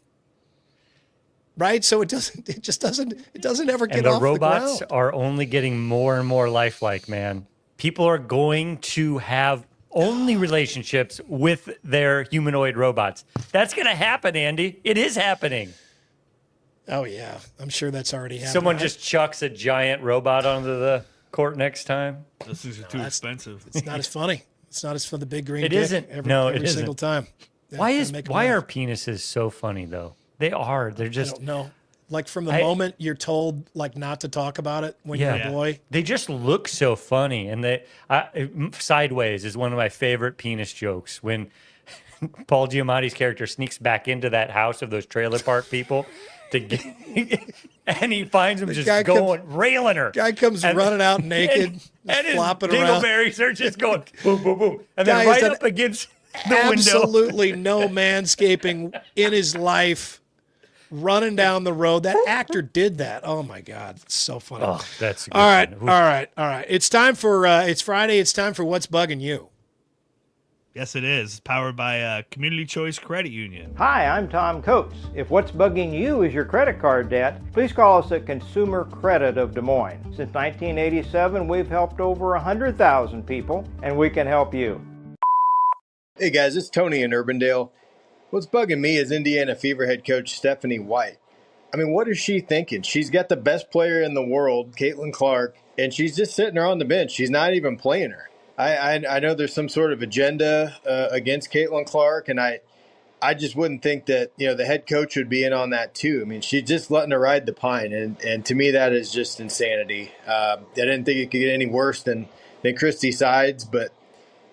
Right? So it doesn't ever get off the ground. And the robots are only getting more and more lifelike, man. People are going to have only relationships with their humanoid robots. That's going to happen, Andy. It is happening. Oh, yeah. I'm sure that's already happening. Someone just chucks a giant robot onto the court next time. Those things are too expensive. It's not as funny. It's not as for the big green dick. It isn't. Every single time. Yeah, why are penises so funny, though? They are. They're just... I don't know. Like from the moment you're told like not to talk about it when you're a boy. They just look so funny. And Sideways is one of my favorite penis jokes. When Paul Giamatti's character sneaks back into that house of those trailer park people and he finds him railing her. Guy comes running out naked, and flopping his around. Dingleberries are just going boom, boom, boom. And then right up against the window. Absolutely no manscaping in his life. Running down the road. That actor did that. Oh my God. It's so funny. Oh, that's a good all right. All right. It's time for it's Friday. It's time for What's Bugging You. Yes, it is. Powered by Community Choice Credit Union. Hi, I'm Tom Coates. If what's bugging you is your credit card debt, please call us at Consumer Credit of Des Moines. Since 1987, we've helped over 100,000 people, and we can help you. Hey guys, it's Tony in Urbandale. What's bugging me is Indiana Fever head coach Stephanie White. I mean, what is she thinking? She's got the best player in the world, Caitlin Clark, and she's just sitting there on the bench. She's not even playing her. I know there's some sort of agenda against Caitlin Clark, and I just wouldn't think that, the head coach would be in on that too. I mean, she's just letting her ride the pine, and to me that is just insanity. I didn't think it could get any worse than Christy Sides, but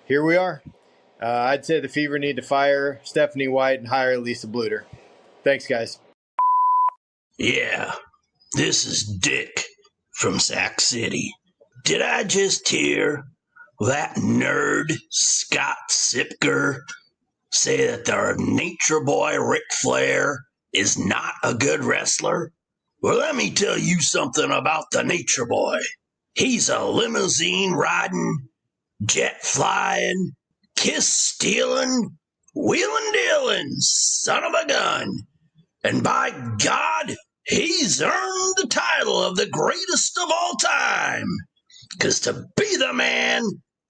here we are. I'd say the Fever need to fire Stephanie White and hire Lisa Bluter. Thanks, guys. Yeah, this is Dick from Sac City. Did I just hear that nerd Scott Sipker say that the nature boy Ric Flair is not a good wrestler? Well, let me tell you something about the nature boy. He's a limousine riding, jet flying, kiss stealing, wheeling dealing son of a gun. And by God, he's earned the title of the greatest of all time. 'Cause to be the man,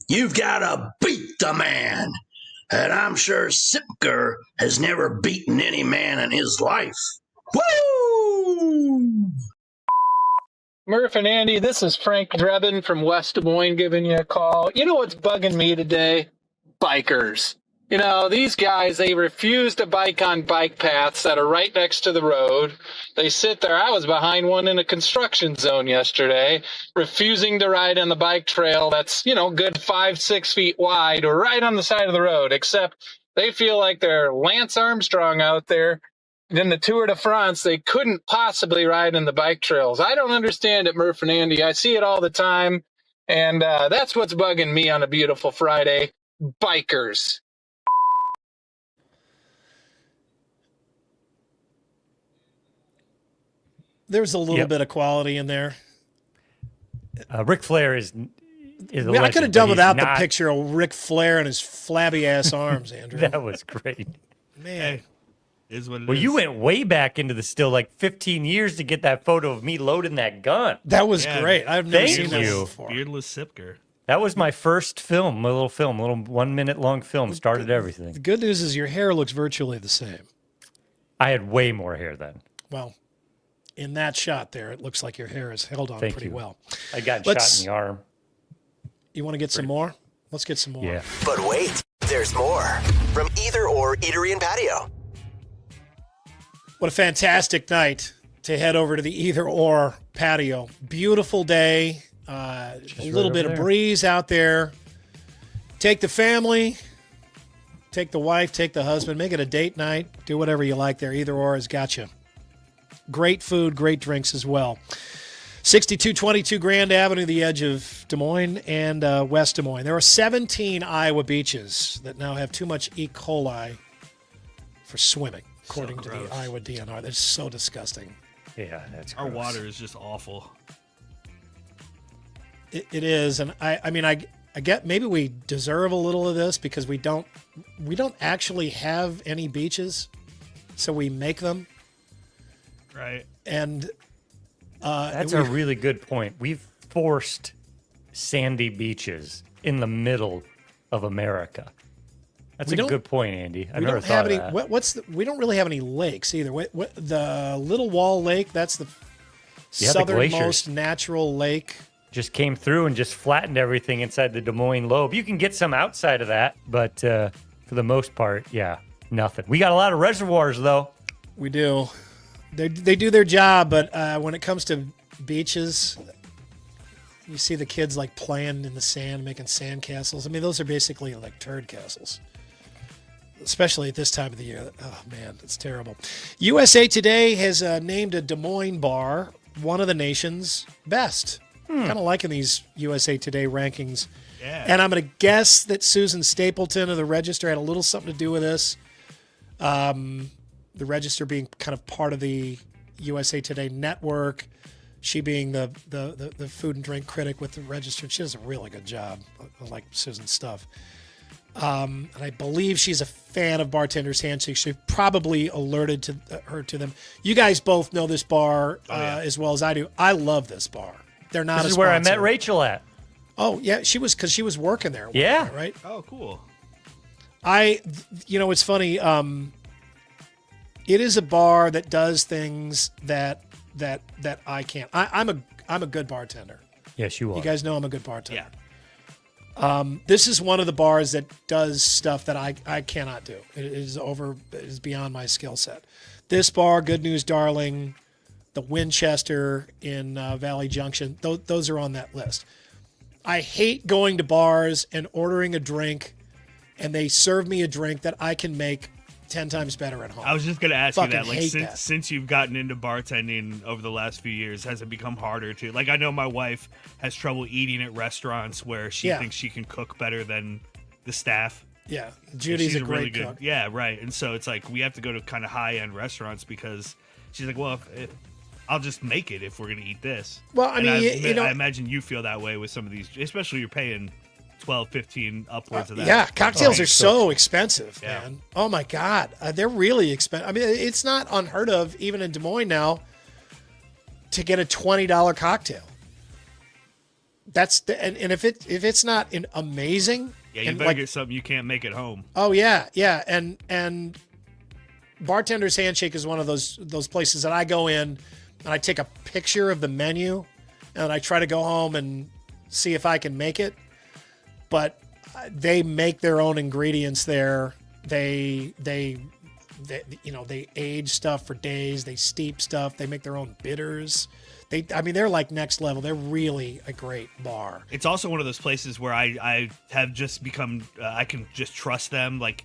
you've got to beat the man. And I'm sure Sipker has never beaten any man in his life. Woo! Murph and Andy, this is Frank Drebin from West Des Moines giving you a call. You know what's bugging me today? Bikers. These guys, they refuse to bike on bike paths that are right next to the road. They sit there. I was behind one in a construction zone yesterday, refusing to ride on the bike trail that's, good 5-6 feet wide or right on the side of the road, except they feel like they're Lance Armstrong out there. In the Tour de France, they couldn't possibly ride on the bike trails. I don't understand it, Murph and Andy. I see it all the time, and that's what's bugging me on a beautiful Friday. Bikers. There's a little bit of quality in there. Ric Flair is I could have done without the picture of Ric Flair and his flabby ass arms, Andrew. That was great. Man. Is what it well, is. you went way back into the still, like 15 years to get that photo of me loading that gun. That was great. I've never seen that before. Beardless Sipker. That was my first film, a little 1 minute long film, started everything. The good news is your hair looks virtually the same. I had way more hair then. Well, in that shot there, it looks like your hair is held on pretty well. I got shot in the arm. You want to get some more? Let's get some more. Yeah. But wait, there's more. From Either Or Eatery and Patio. What a fantastic night to head over to the Either Or Patio. Beautiful day. A little bit of breeze out there. Take the family, take the wife, take the husband, make it a date night. Do whatever you like there. Either Or has got you. Great food, great drinks as well. 6222 Grand Avenue, the edge of Des Moines and West Des Moines. There are 17 Iowa beaches that now have too much E. coli for swimming, according to the Iowa DNR. That's so disgusting. Yeah, that's our gross. water is just awful. It is, and I get maybe we deserve a little of this because we don't actually have any beaches, so we make them. Right. And that's a really good point. We've forced sandy beaches in the middle of America. That's a good point, Andy. I never thought of that. We don't really have any lakes either. The Little Wall Lake, that's the southernmost natural lake. Just came through and just flattened everything inside the Des Moines lobe. You can get some outside of that, but for the most part, nothing. We got a lot of reservoirs, though. We do. They do their job, but when it comes to beaches, you see the kids like playing in the sand, making sand castles. I mean, those are basically like turd castles, especially at this time of the year. Oh, man, it's terrible. USA Today has named a Des Moines bar one of the nation's best. Kind of liking these USA Today rankings. Yeah. And I'm going to guess that Susan Stapleton of the Register had a little something to do with this. The Register being kind of part of the USA Today network. She being the food and drink critic with the Register. She does a really good job. I like Susan's stuff. And I believe she's a fan of Bartender's Handshake. She probably alerted her to them. You guys both know this bar as well as I do. I love this bar. They're not. This is where I met Rachel at. Oh yeah, because she was working there. Yeah. Day, right. Oh, cool. It's funny. It is a bar that does things that I can't. I'm a good bartender. Yes, you are. You guys know I'm a good bartender. Yeah. This is one of the bars that does stuff that I cannot do. It is beyond my skill set. This bar, Good News Darling, the Winchester in Valley Junction, those are on that list. I hate going to bars and ordering a drink, and they serve me a drink that I can make 10 times better at home. I was just going to ask you that. Like, that. since you've gotten into bartending over the last few years, has it become harder to? Like, I know my wife has trouble eating at restaurants where she thinks she can cook better than the staff. Yeah, Judy's a great really cook. Good, yeah, right. And so it's like we have to go to kind of high-end restaurants because she's like, well, I'll just make it if we're going to eat this. Well, I mean, I imagine you feel that way with some of these, especially you're paying 12, 15 upwards of that. Yeah, cocktails are so expensive, man. Oh my God, they're really expensive. I mean, it's not unheard of, even in Des Moines now, to get a $20 cocktail. And if it's not amazing, yeah, you better get something you can't make at home. Oh yeah, and Bartender's Handshake is one of those places that I go in and I take a picture of the menu and I try to go home and see if I can make it. But they make their own ingredients there. They age stuff for days. They steep stuff. They make their own bitters. They're like next level. They're really a great bar. It's also one of those places where I have just become, I can just trust them. Like,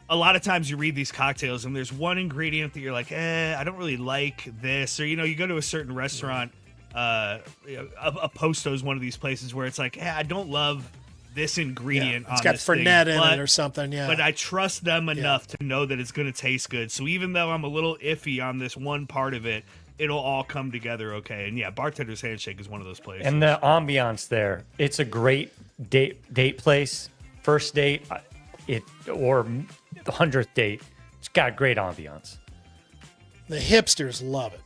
a lot of times you read these cocktails and there's one ingredient that you're like, I don't really like this. Or, you go to a certain restaurant, a Posto's one of these places where it's like, I don't love this ingredient on this thing. It's got Fernet in it or something, yeah. But I trust them enough to know that it's going to taste good. So even though I'm a little iffy on this one part of it, it'll all come together okay. And yeah, Bartender's Handshake is one of those places. And the ambiance there, it's a great date place. First date, or the 100th date, it's got great ambiance. The hipsters love it.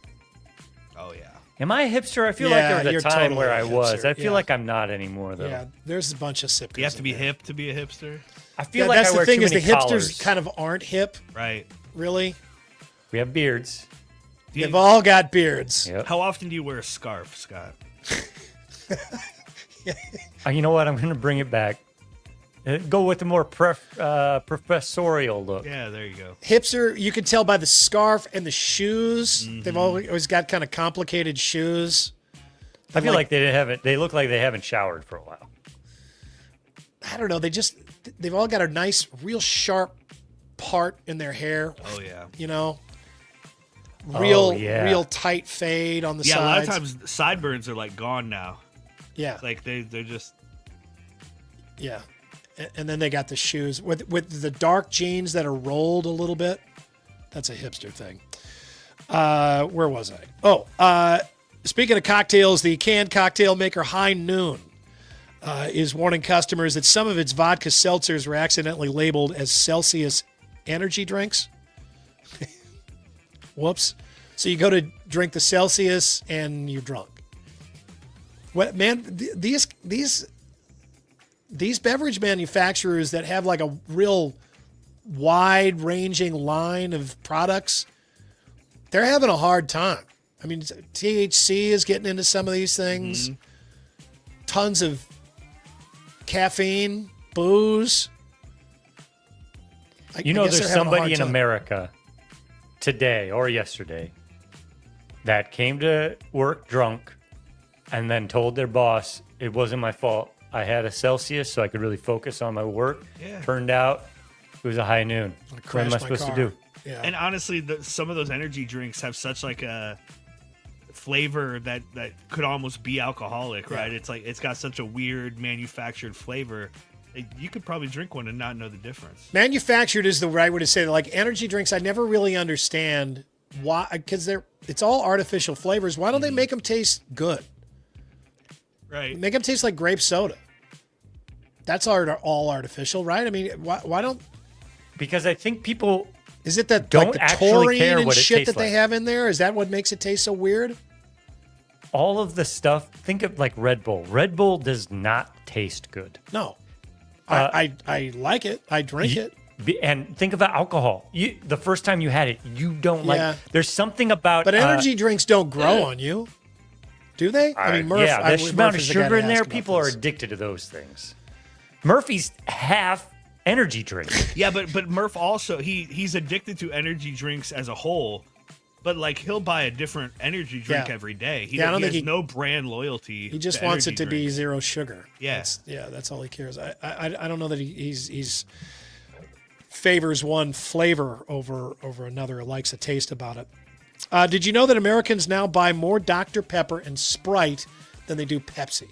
Oh yeah. Am I a hipster? I feel like there was a time where I was. I feel yeah. like I'm not anymore, though. Yeah, there's a bunch of Sipkers. You have to be hip to be a hipster? I feel like that's I wear the thing too is many the collars. hipsters kind of aren't hip. Right. Really? We have beards. They've all got beards. Yep. How often do you wear a scarf, Scott? You know what? I'm going to bring it back. Go with the more professorial look. Yeah, there you go. Hipster, you can tell by the scarf and the shoes. Mm-hmm. They've always got kind of complicated shoes. I feel like they look like they haven't showered for a while. I don't know. They've all got a nice, real sharp part in their hair. Oh, yeah. Real tight fade on the sides. Yeah, a lot of times sideburns are like gone now. Yeah. Like they're just. Yeah. And then they got the shoes with the dark jeans that are rolled a little bit. That's a hipster thing. Where was I? Oh, speaking of cocktails, the canned cocktail maker High Noon is warning customers that some of its vodka seltzers were accidentally labeled as Celsius energy drinks. Whoops. So you go to drink the Celsius and you're drunk. What, man, these beverage manufacturers that have like a real wide-ranging line of products, they're having a hard time. I mean, THC is getting into some of these things. Mm-hmm. Tons of caffeine, booze. There's somebody in America today or yesterday that came to work drunk and then told their boss, it wasn't my fault. I had a Celsius so I could really focus on my work. Yeah. Turned out it was a High Noon. What am I supposed to do? Yeah. And honestly, some of those energy drinks have such like a flavor that could almost be alcoholic, right? It's like it's got such a weird manufactured flavor. You could probably drink one and not know the difference. Manufactured is the right way to say it. Like energy drinks, I never really understand why, because it's all artificial flavors. Why don't they make them taste good? Right. Make them taste like grape soda. That's all artificial, right? I mean, why don't? Because I think people is it that don't like the actually taurine care and what it shit tastes that they have in there? Is that what makes it taste so weird? All of the stuff. Think of like Red Bull. Red Bull does not taste good. No. I like it. I drink it. And think about alcohol. The first time you had it, you don't like. There's something about. But energy drinks don't grow on you, do they? I mean, Murph. Yeah, the amount of sugar in there, people are addicted to those things. Murphy's half energy drink. Yeah, but Murph also he's addicted to energy drinks as a whole. But like he'll buy a different energy drink every day. He has no brand loyalty. He just wants it to be zero sugar. Yeah, that's all he cares. I don't know that he's favors one flavor over another or likes a taste about it. Did you know that Americans now buy more Dr. Pepper and Sprite than they do Pepsi?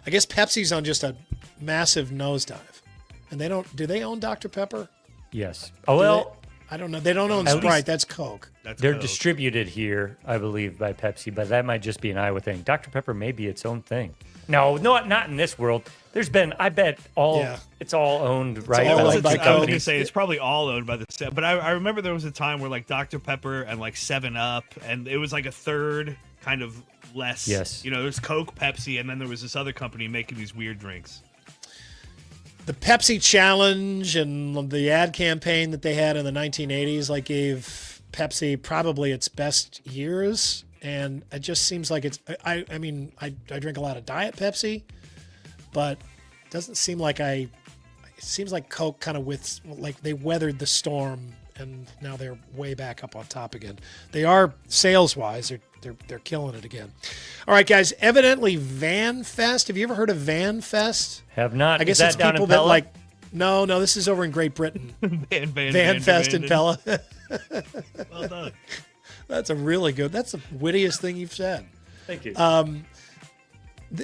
I guess Pepsi's on just a massive nosedive. And do they own Dr. Pepper? Yes. Oh, well, I don't know. They don't own Sprite. That's Coke. They're distributed here, I believe, by Pepsi, but that might just be an Iowa thing. Dr. Pepper may be its own thing. No, not in this world. There's been, I bet, it's all owned, right? I was going to say it's probably all owned by the same. But I remember there was a time where like Dr. Pepper and like 7-Up, and it was like a third kind of less. Yes. There's Coke, Pepsi, and then there was this other company making these weird drinks. The Pepsi Challenge and the ad campaign that they had in the 1980s gave Pepsi probably its best years. And it just seems like it's, I mean, I drink a lot of Diet Pepsi, but it doesn't seem like it seems like Coke kind of they weathered the storm and now they're way back up on top again. They are sales-wise, they're killing it again. All right, guys, evidently Van Fest. Have you ever heard of Van Fest? Have not. I guess it's people that no, this is over in Great Britain. Van Fest in Pella. Well done. That's that's the wittiest thing you've said. Thank you.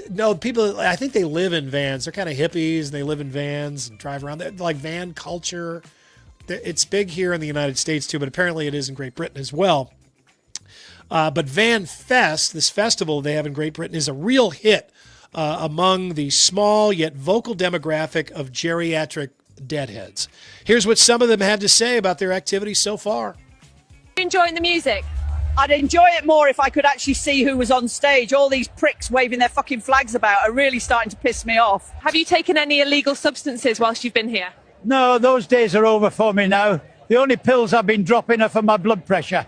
No, people, I think they live in vans. They're kind of hippies, and they live in vans and drive around. They're like van culture. It's big here in the United States, too, but apparently it is in Great Britain as well. But Van Fest, this festival they have in Great Britain, is a real hit among the small yet vocal demographic of geriatric deadheads. Here's what some of them had to say about their activity so far. Enjoying the music? I'd enjoy it more if I could actually see who was on stage. All these pricks waving their fucking flags about are really starting to piss me off. Have you taken any illegal substances whilst you've been here? No, those days are over for me now. The only pills I've been dropping are for my blood pressure.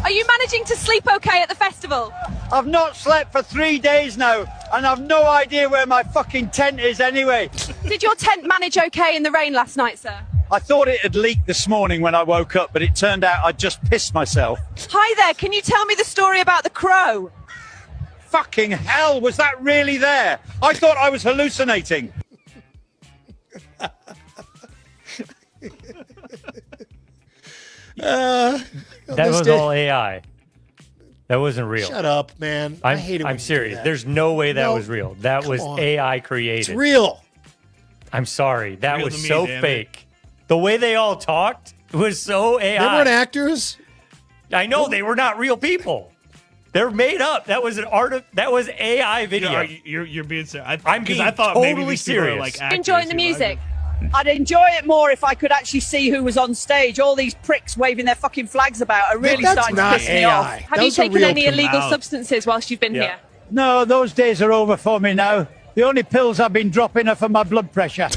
Are you managing to sleep okay at the festival? I've not slept for 3 days now, and I've no idea where my fucking tent is anyway. Did your tent manage okay in the rain last night, sir? I thought it had leaked this morning when I woke up, but it turned out I'd just pissed myself. Hi there, can you tell me the story about the crow? Fucking hell, was that really there? I thought I was hallucinating. That was all AI. That wasn't real. Shut up, man. I hate it. I'm serious. There's no way that was real. That was AI created. It's real. I'm sorry. That was so fake. The way they all talked was so AI. They weren't actors. I know they were not real people. They're made up. That was that was AI video. You're being serious. I'm being I thought totally maybe these serious. people are like actors. Enjoying the music? I'd enjoy it more if I could actually see who was on stage. All these pricks waving their fucking flags about are really starting to piss me off. Have you taken any illegal substances whilst you've been here? No, those days are over for me now. The only pills I've been dropping are for my blood pressure.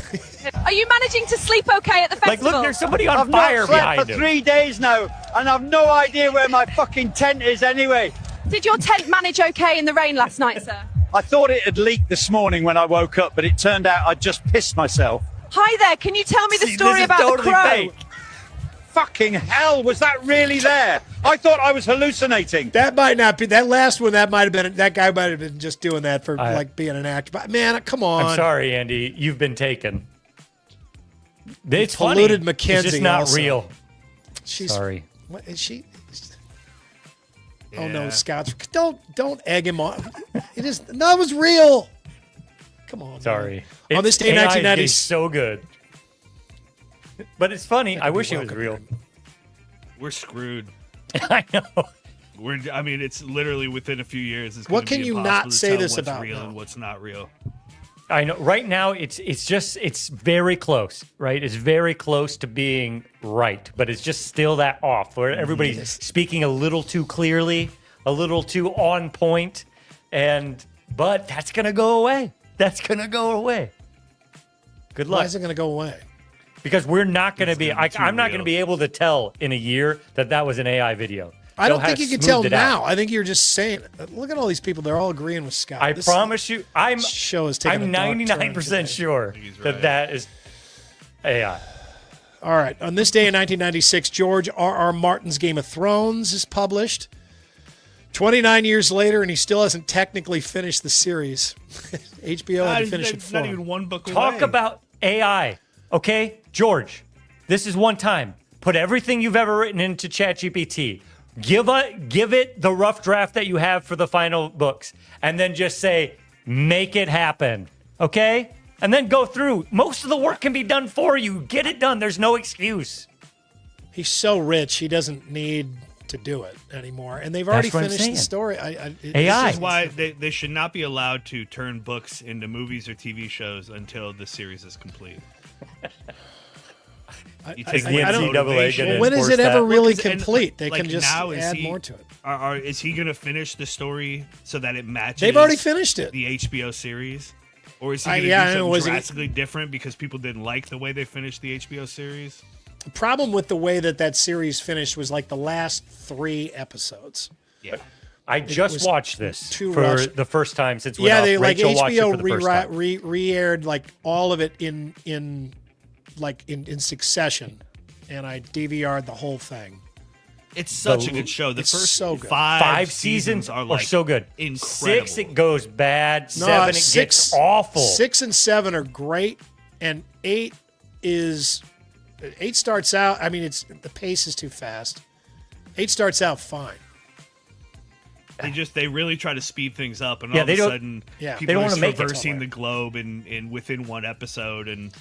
Are you managing to sleep okay at the festival? Look, there's somebody on fire behind him. I've not slept for 3 days now, and I've no idea where my fucking tent is anyway. Did your tent manage okay in the rain last night, sir? I thought it had leaked this morning when I woke up, but it turned out I'd just pissed myself. Hi there, can you tell me the story about the crow? Fake. Fucking hell, was that really there? I thought I was hallucinating. That might not be. That last one, that guy might have been just doing that for being an actor. But man, come on. I'm sorry, Andy. You've been taken. It's polluted funny. Mackenzie. It's just not also. real. She's, sorry. What is she? Yeah. Oh no, Scott's. Don't egg him on. It was real. Come on. Sorry. On this day, 1990, so good. But it's funny. I wish it was real. We're screwed. I know. I mean, it's literally within a few years. It's what can you not say this what's about? Real and what's not real. I know. Right now, it's very close, right? It's very close to being right, but it's just still that off, where everybody's speaking a little too clearly, a little too on point, but that's gonna go away. That's gonna go away. Good luck. Why is it gonna go away? because we're not going to be. I'm not real. going to be able to tell in a year that was an AI video. I don't They'll think have you can tell smoothed it out. now. I think you're just saying. Look at all these people; they're all agreeing with Scott. I This promise you, I'm show is taking. I'm a dark turn 99% today. sure that is AI. All right. On this day in 1996, George R.R. Martin's Game of Thrones is published. 29 years later, and he still hasn't technically finished the series. HBO had to finish it for not him. even one book Talk away. about AI, okay, George? This is one time. Put everything you've ever written into ChatGPT. Give it the rough draft that you have for the final books, and then just say, make it happen, okay? And then go through. Most of the work can be done for you. Get it done. There's no excuse. He's so rich, he doesn't need to do it anymore. And they've already That's what I'm finished the saying. story. This is why they should not be allowed to turn books into movies or TV shows until the series is complete. You take the NCAA gonna Well, when is it enforce ever that? really Well, 'cause- and, complete? They like, can just now, is add he- more to it. Is he going to finish the story so that it matches? They've already finished it. The HBO series, or is he I going to know, do something was he- drastically different because people didn't like the way they finished the HBO series? The problem with the way that series finished was like the last 3 episodes. Yeah. I It just was watched this too for rushed. the first time since we They like Rachel watched it HBO for the first time. re-aired like all of it in succession, and I DVR'd the whole thing. It's such a good show. The It's first so good. five seasons are like so good. incredible. 6 it goes bad. 7 it gets awful. 6 and 7 are great, and 8 starts out. I mean, the pace is too fast. 8 starts out fine. They really try to speed things up, and Yeah, all they of a don't- sudden, Yeah. they people don't are wanna make it traversing the globe in within one episode, and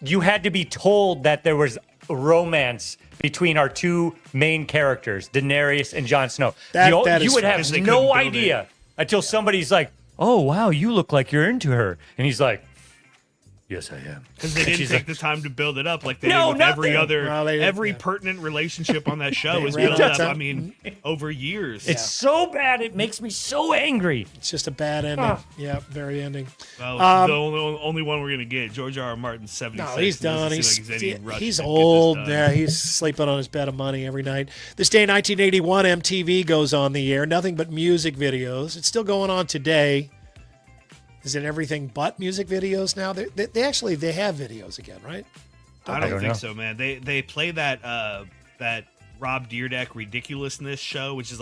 You had to be told that there was romance between our 2 main characters, Daenerys and Jon Snow. That you is would fine. have 'Cause they no couldn't build idea until somebody's like, "Oh wow, you look like you're into her," and he's like, "Yes, I am." because they And didn't she's take like, the time to build it up like they No, did with nothing. every other Well, they didn't, every pertinent relationship on that show They is ran built out up. of I time. mean, over years. It's so bad, it makes me so angry. It's just a bad ending. Ah. Yeah, very ending. Well, Um, the only one we're gonna get. George R. R. Martin's 76. No, he's It doesn't done. seem like he's any rush He's to get old. this done. Yeah, he's sleeping on his bed of money every night. This day in 1981, MTV goes on the air. Nothing but music videos. It's still going on today. Is it everything but music videos now? They have videos again, right? I don't don't think know. so, man. They play that Rob Dyrdek ridiculousness show, which is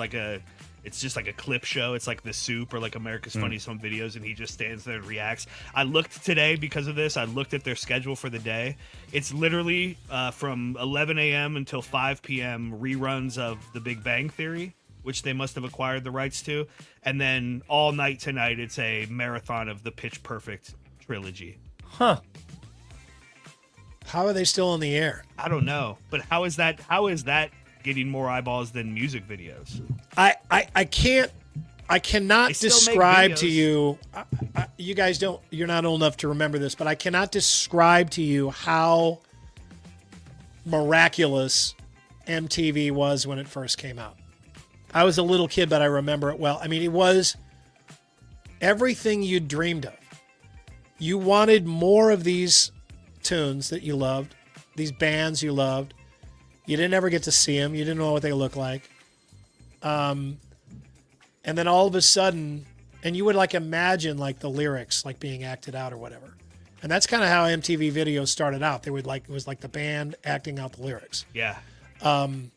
it's just like a clip show. It's like The Soup or like America's Funniest Home Videos, and he just stands there and reacts. I looked today because of this. I looked at their schedule for the day. It's literally from 11 a.m. until 5 p.m. reruns of The Big Bang Theory, which they must have acquired the rights to, and then all night tonight it's a marathon of the Pitch Perfect trilogy. Huh. How are they still on the air? I don't know, but how is that getting more eyeballs than music videos? I cannot They still make describe to videos. you. You guys don't. You're not old enough to remember this, but I cannot describe to you how miraculous MTV was when it first came out. I was a little kid, but I remember it well. I mean, it was everything you dreamed of. You wanted more of these tunes that you loved, these bands you loved. You didn't ever get to see them. You didn't know what they looked like. And then all of a sudden, and you would like imagine like the lyrics like being acted out or whatever. And that's kind of how MTV videos started out. They would it was like the band acting out the lyrics. Yeah. And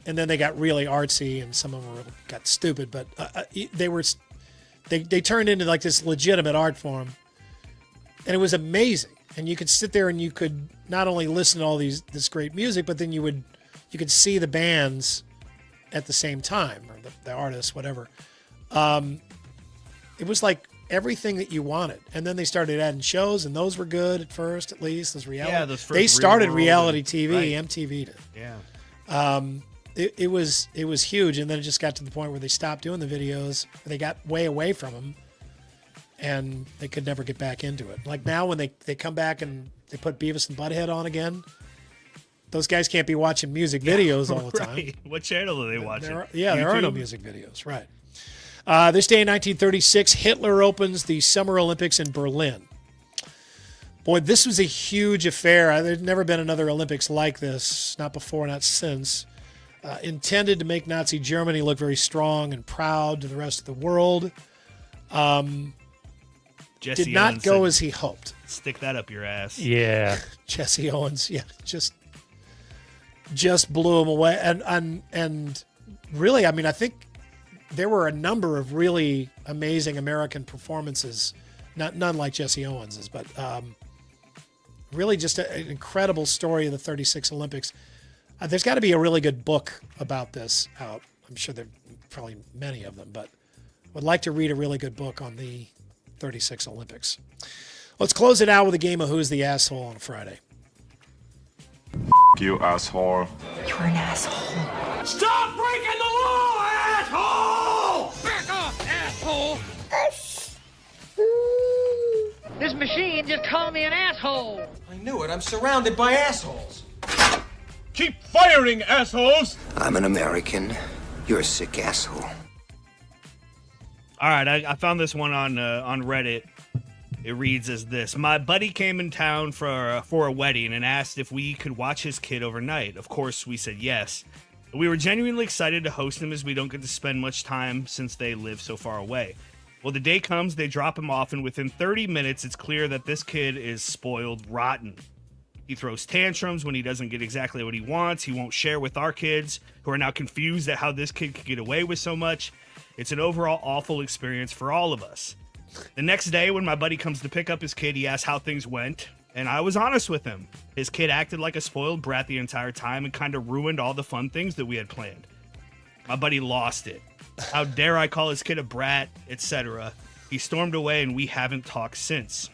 then they got really artsy, and some of them got stupid, but they turned into like this legitimate art form, and it was amazing. And you could sit there and you could not only listen to all this great music, but then you could see the bands at the same time, or the artists, whatever. It was like everything that you wanted. And then they started adding shows, and those were good at first, at least. Those reality. Yeah, those first they started Real World reality and- TV. right. MTV did. Yeah. It was huge, and then it just got to the point where they stopped doing the videos. They got way away from them, and they could never get back into it. Like now, when they come back and they put Beavis and Butthead on again, those guys can't be watching music videos all the time. Right. What channel are they watching? There are no YouTube? music videos, right? This day in 1936, Hitler opens the Summer Olympics in Berlin. Boy, this was a huge affair. There's never been another Olympics like this. Not before, not since. Intended to make Nazi Germany look very strong and proud to the rest of the world. Did not go as he hoped. Stick that up your ass. Yeah. Jesse Owens, just blew him away. And really, I mean, I think there were a number of really amazing American performances. None like Jesse Owens's, but really just an incredible story of the 36 Olympics. There's got to be a really good book about this out. I'm sure there are probably many of them, but would like to read a really good book on the 36 Olympics. Let's close it out with a game of Who's the Asshole on a Friday. You asshole. You're an asshole. Stop breaking the law, asshole! Back off, asshole! This machine just called me an asshole. I knew it. I'm surrounded by assholes. Keep firing, assholes! I'm an American. You're a sick asshole. All right, I found this one on Reddit. It reads as this: my buddy came in town for a wedding and asked if we could watch his kid overnight. Of course, we said yes. We were genuinely excited to host him as we don't get to spend much time since they live so far away. Well, the day comes, they drop him off, and within 30 minutes, it's clear that this kid is spoiled rotten. He throws tantrums when he doesn't get exactly what he wants. He won't share with our kids, who are now confused at how this kid could get away with so much. It's an overall awful experience for all of us. The next day, when my buddy comes to pick up his kid, he asks how things went, and I was honest with him. His kid acted like a spoiled brat the entire time and kind of ruined all the fun things that we had planned. My buddy lost it. How dare I call his kid a brat, etc. He stormed away, and we haven't talked since.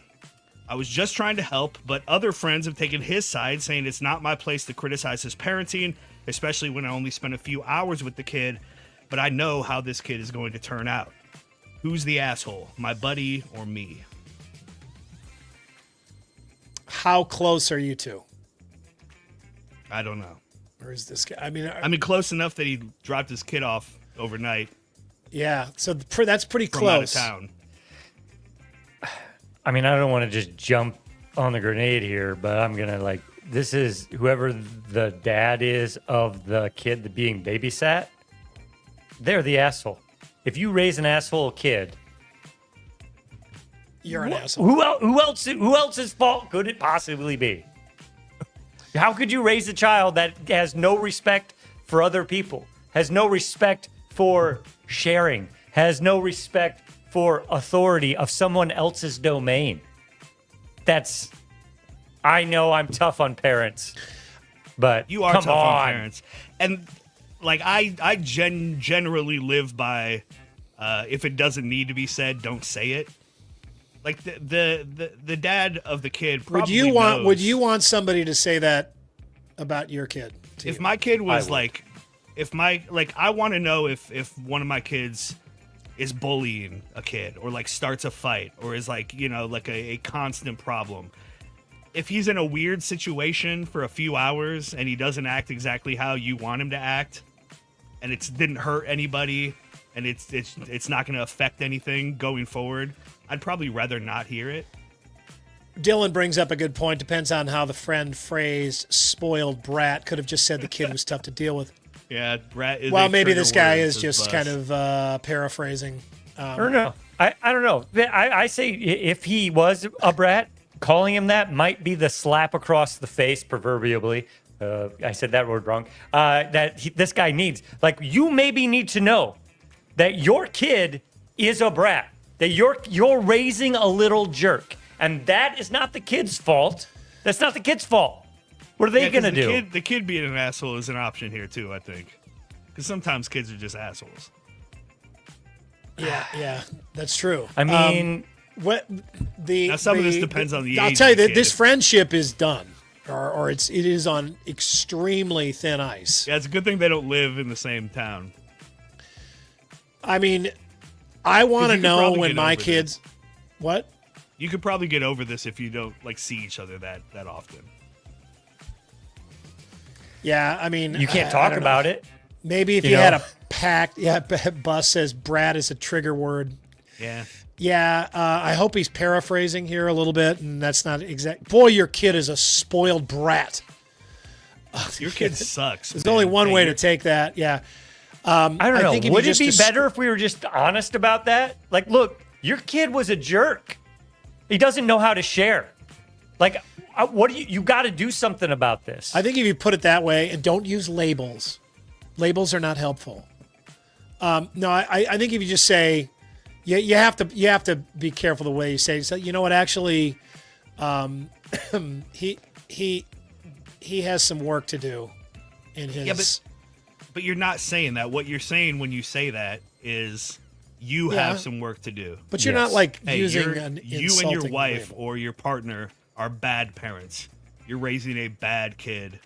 I was just trying to help, but other friends have taken his side, saying it's not my place to criticize his parenting, especially when I only spent a few hours with the kid, but I know how this kid is going to turn out. Who's the asshole, my buddy or me? How close are you two? I don't know. Or is this guy? I mean, close enough that he dropped his kid off overnight. Yeah, so that's pretty from close. Out of town. I mean, I don't want to just jump on the grenade here, but I'm going to this is whoever the dad is of the kid being babysat. They're the asshole. If you raise an asshole kid, you're an asshole. Who else's fault could it possibly be? How could you raise a child that has no respect for other people, has no respect for sharing, has no respect for authority of someone else's domain? I know I'm tough on parents, but you are come tough on. on parents. And I generally live by if it doesn't need to be said, don't say it. Like the dad of the kid probably knows. Would you want somebody to say that about your kid? If my kid was I want to know if one of my kids is bullying a kid or starts a fight or is a constant problem. If he's in a weird situation for a few hours and he doesn't act exactly how you want him to act, and it didn't hurt anybody, and it's not going to affect anything going forward, I'd probably rather not hear it. Dylan brings up a good point. Depends on how the friend phrased spoiled brat. Could have just said the kid was tough to deal with. Yeah, brat is well, maybe this guy is just kind of paraphrasing. I don't know. I don't know. I say if he was a brat, calling him that might be the slap across the face, proverbially. I said that word wrong. This guy needs. You maybe need to know that your kid is a brat. That you're raising a little jerk. And that is not the kid's fault. That's not the kid's fault. What are they going to do? The kid being an asshole is an option here, too, I think. Because sometimes kids are just assholes. Yeah, that's true. I mean... some of this depends on the age. I'll tell you that kid. this friendship is done. Or it is on extremely thin ice. Yeah, it's a good thing they don't live in the same town. I mean, I want to know when my kids... What? You could probably get over this if you don't see each other that often. Yeah, I mean... You can't talk about it. Maybe if you had a pact... Yeah, Bus says brat is a trigger word. Yeah. Yeah, I hope he's paraphrasing here a little bit, and that's not exact. Boy, your kid is a spoiled brat. Your kid sucks. There's only one way to take that. Yeah. I don't know. think if Would you it be just better if we were just honest about that? Like, look, your kid was a jerk. He doesn't know how to share. Like, what do you got to do something about this? I think if you put it that way, and don't use labels. Labels are not helpful. No, I think if you just say, you have to be careful the way you say. So, you know what? Actually, he has some work to do in his. Yeah, but you're not saying that. What you're saying when you say that is you have some work to do. But you're not like Hey, using you're- an you and your insulting wife label. or your partner are bad parents. You're raising a bad kid.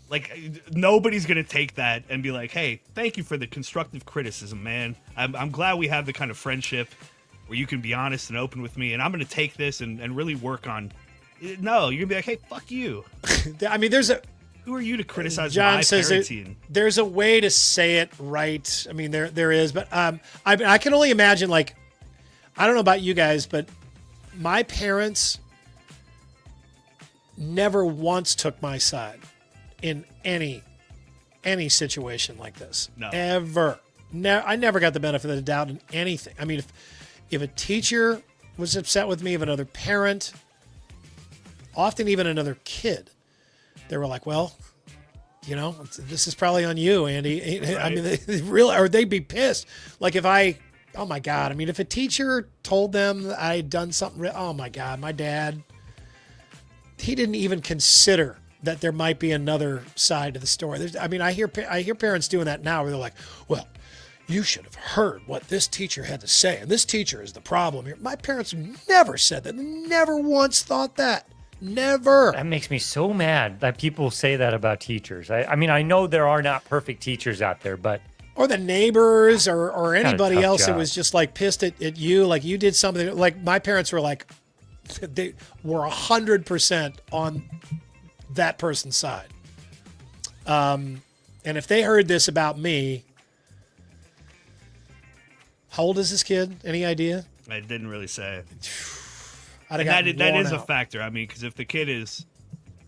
Like, nobody's going to take that and be like, hey, thank you for the constructive criticism, man. I'm glad we have the kind of friendship where you can be honest and open with me, and I'm going to take this and really work on. No, you're going to be like, hey, fuck you. I mean, who are you to criticize John my says parenting? there's a way to say it right. I mean, there is, but I can only imagine, like, I don't know about you guys, but my parents never once took my side in any situation like this. No. Ever. I never got the benefit of the doubt in anything. I mean, if a teacher was upset with me, if another parent, often even another kid, they were like, well, you know, this is probably on you, Andy. Right. I mean, they'd be pissed. Like oh my God. I mean, if a teacher told them that I had done something, oh my God, my dad, he didn't even consider that there might be another side to the story. I hear parents doing that now where they're like, well, you should have heard what this teacher had to say, and this teacher is the problem here. My parents never said that. They never once thought that. Never. That makes me so mad that people say that about teachers. I mean, I know there are not perfect teachers out there, but... Or the neighbors or anybody tough else job. that was just like pissed at you, like you did something. Like my parents were like, they were 100% on that person's side. And if they heard this about me, how old is this kid? Any idea? I didn't really say. I'd have And gotten that worn is a out. factor. I mean, because if the kid is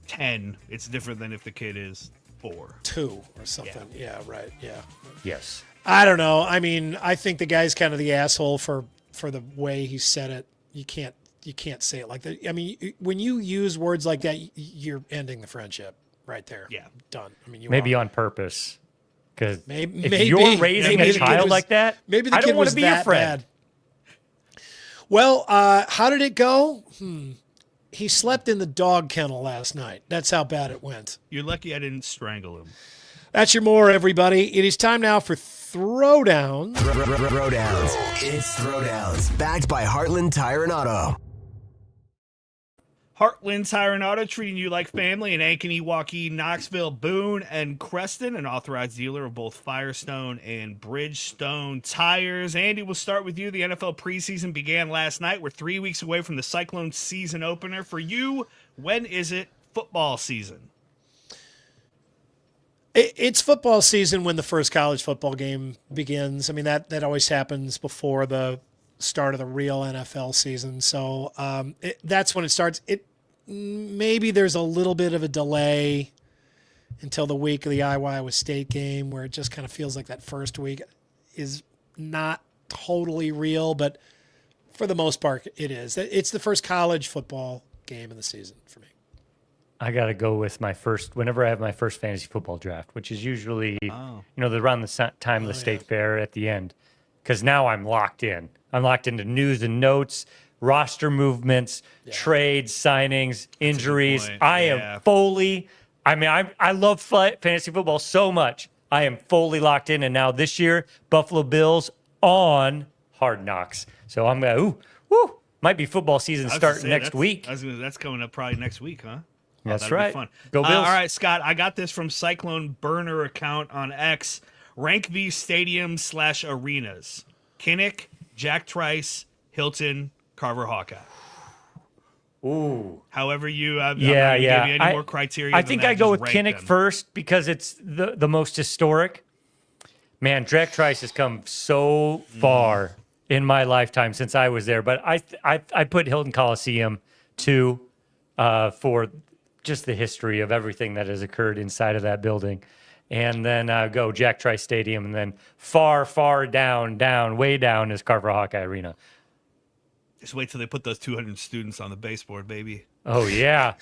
10, it's different than if the kid is 4. 2 or something. Yeah, right. Yeah. Yes. I don't know. I mean, I think the guy's kind of the asshole for the way he said it. You can't say it like that. I mean, when you use words like that, you're ending the friendship right there. Yeah. Done. I mean, Maybe are. on purpose. Because if Maybe you're raising maybe a the kid child was- like that, maybe the I kid don't want was to be your that friend. bad. Well, how did it go? He slept in the dog kennel last night. That's how bad it went. You're lucky I didn't strangle him. That's your more, everybody. It is time now for ThrowDowns. ThrowDowns. It's ThrowDowns. Backed by Heartland Tire and Auto. Heartland Tire and Auto, treating you like family in Ankeny, Waukee, Knoxville, Boone, and Creston, an authorized dealer of both Firestone and Bridgestone tires. Andy, we'll start with you. The NFL preseason began last night. We're 3 weeks away from the Cyclone season opener. For you, when is it football season? It's football season when the first college football game begins. I mean, that always happens before the start of the real NFL season. So that's when it starts. Maybe there's a little bit of a delay until the week of the Iowa State game where it just kind of feels like that first week is not totally real, but for the most part it is. It's the first college football game of the season for me. I got to go with whenever I have my first fantasy football draft, which is usually, around the time of the state fair at the end. Because now I'm locked in. I'm locked into news and notes, roster movements, trades, signings, injuries. I am fully, I love fantasy football so much. I am fully locked in. And now this year, Buffalo Bills on Hard Knocks. So I'm going to, might be football season starting next week. That's coming up probably next week, huh? That's that'll right. Be fun. Go Bills. All right, Scott, I got this from Cyclone Burner account on X. Rank these stadiums / arenas. Kinnick, Jack Trice, Hilton, Carver Hawkeye. Ooh. However you, I'm yeah. not gonna give you any more criteria. I think I go with Kinnick first because it's the most historic. Man, Jack Trice has come so far in my lifetime since I was there. But I put Hilton Coliseum 2 for just the history of everything that has occurred inside of that building. And then go Jack Trice Stadium, and then far, far down, way down is Carver Hawkeye Arena. Just wait till they put those 200 students on the baseboard, baby. Oh, yeah.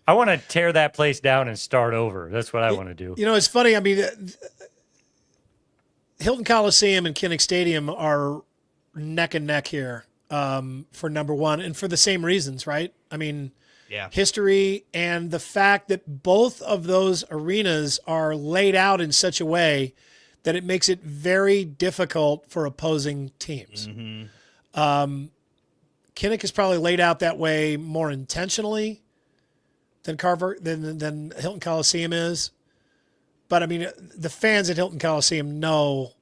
I want to tear that place down and start over. That's what I want to do. You know, it's funny. I mean, Hilton Coliseum and Kinnick Stadium are neck and neck here for number one, and for the same reasons, right? I mean, history and the fact that both of those arenas are laid out in such a way that it makes it very difficult for opposing teams. Mm-hmm. Kinnick is probably laid out that way more intentionally than than Hilton Coliseum is. But I mean, the fans at Hilton Coliseum know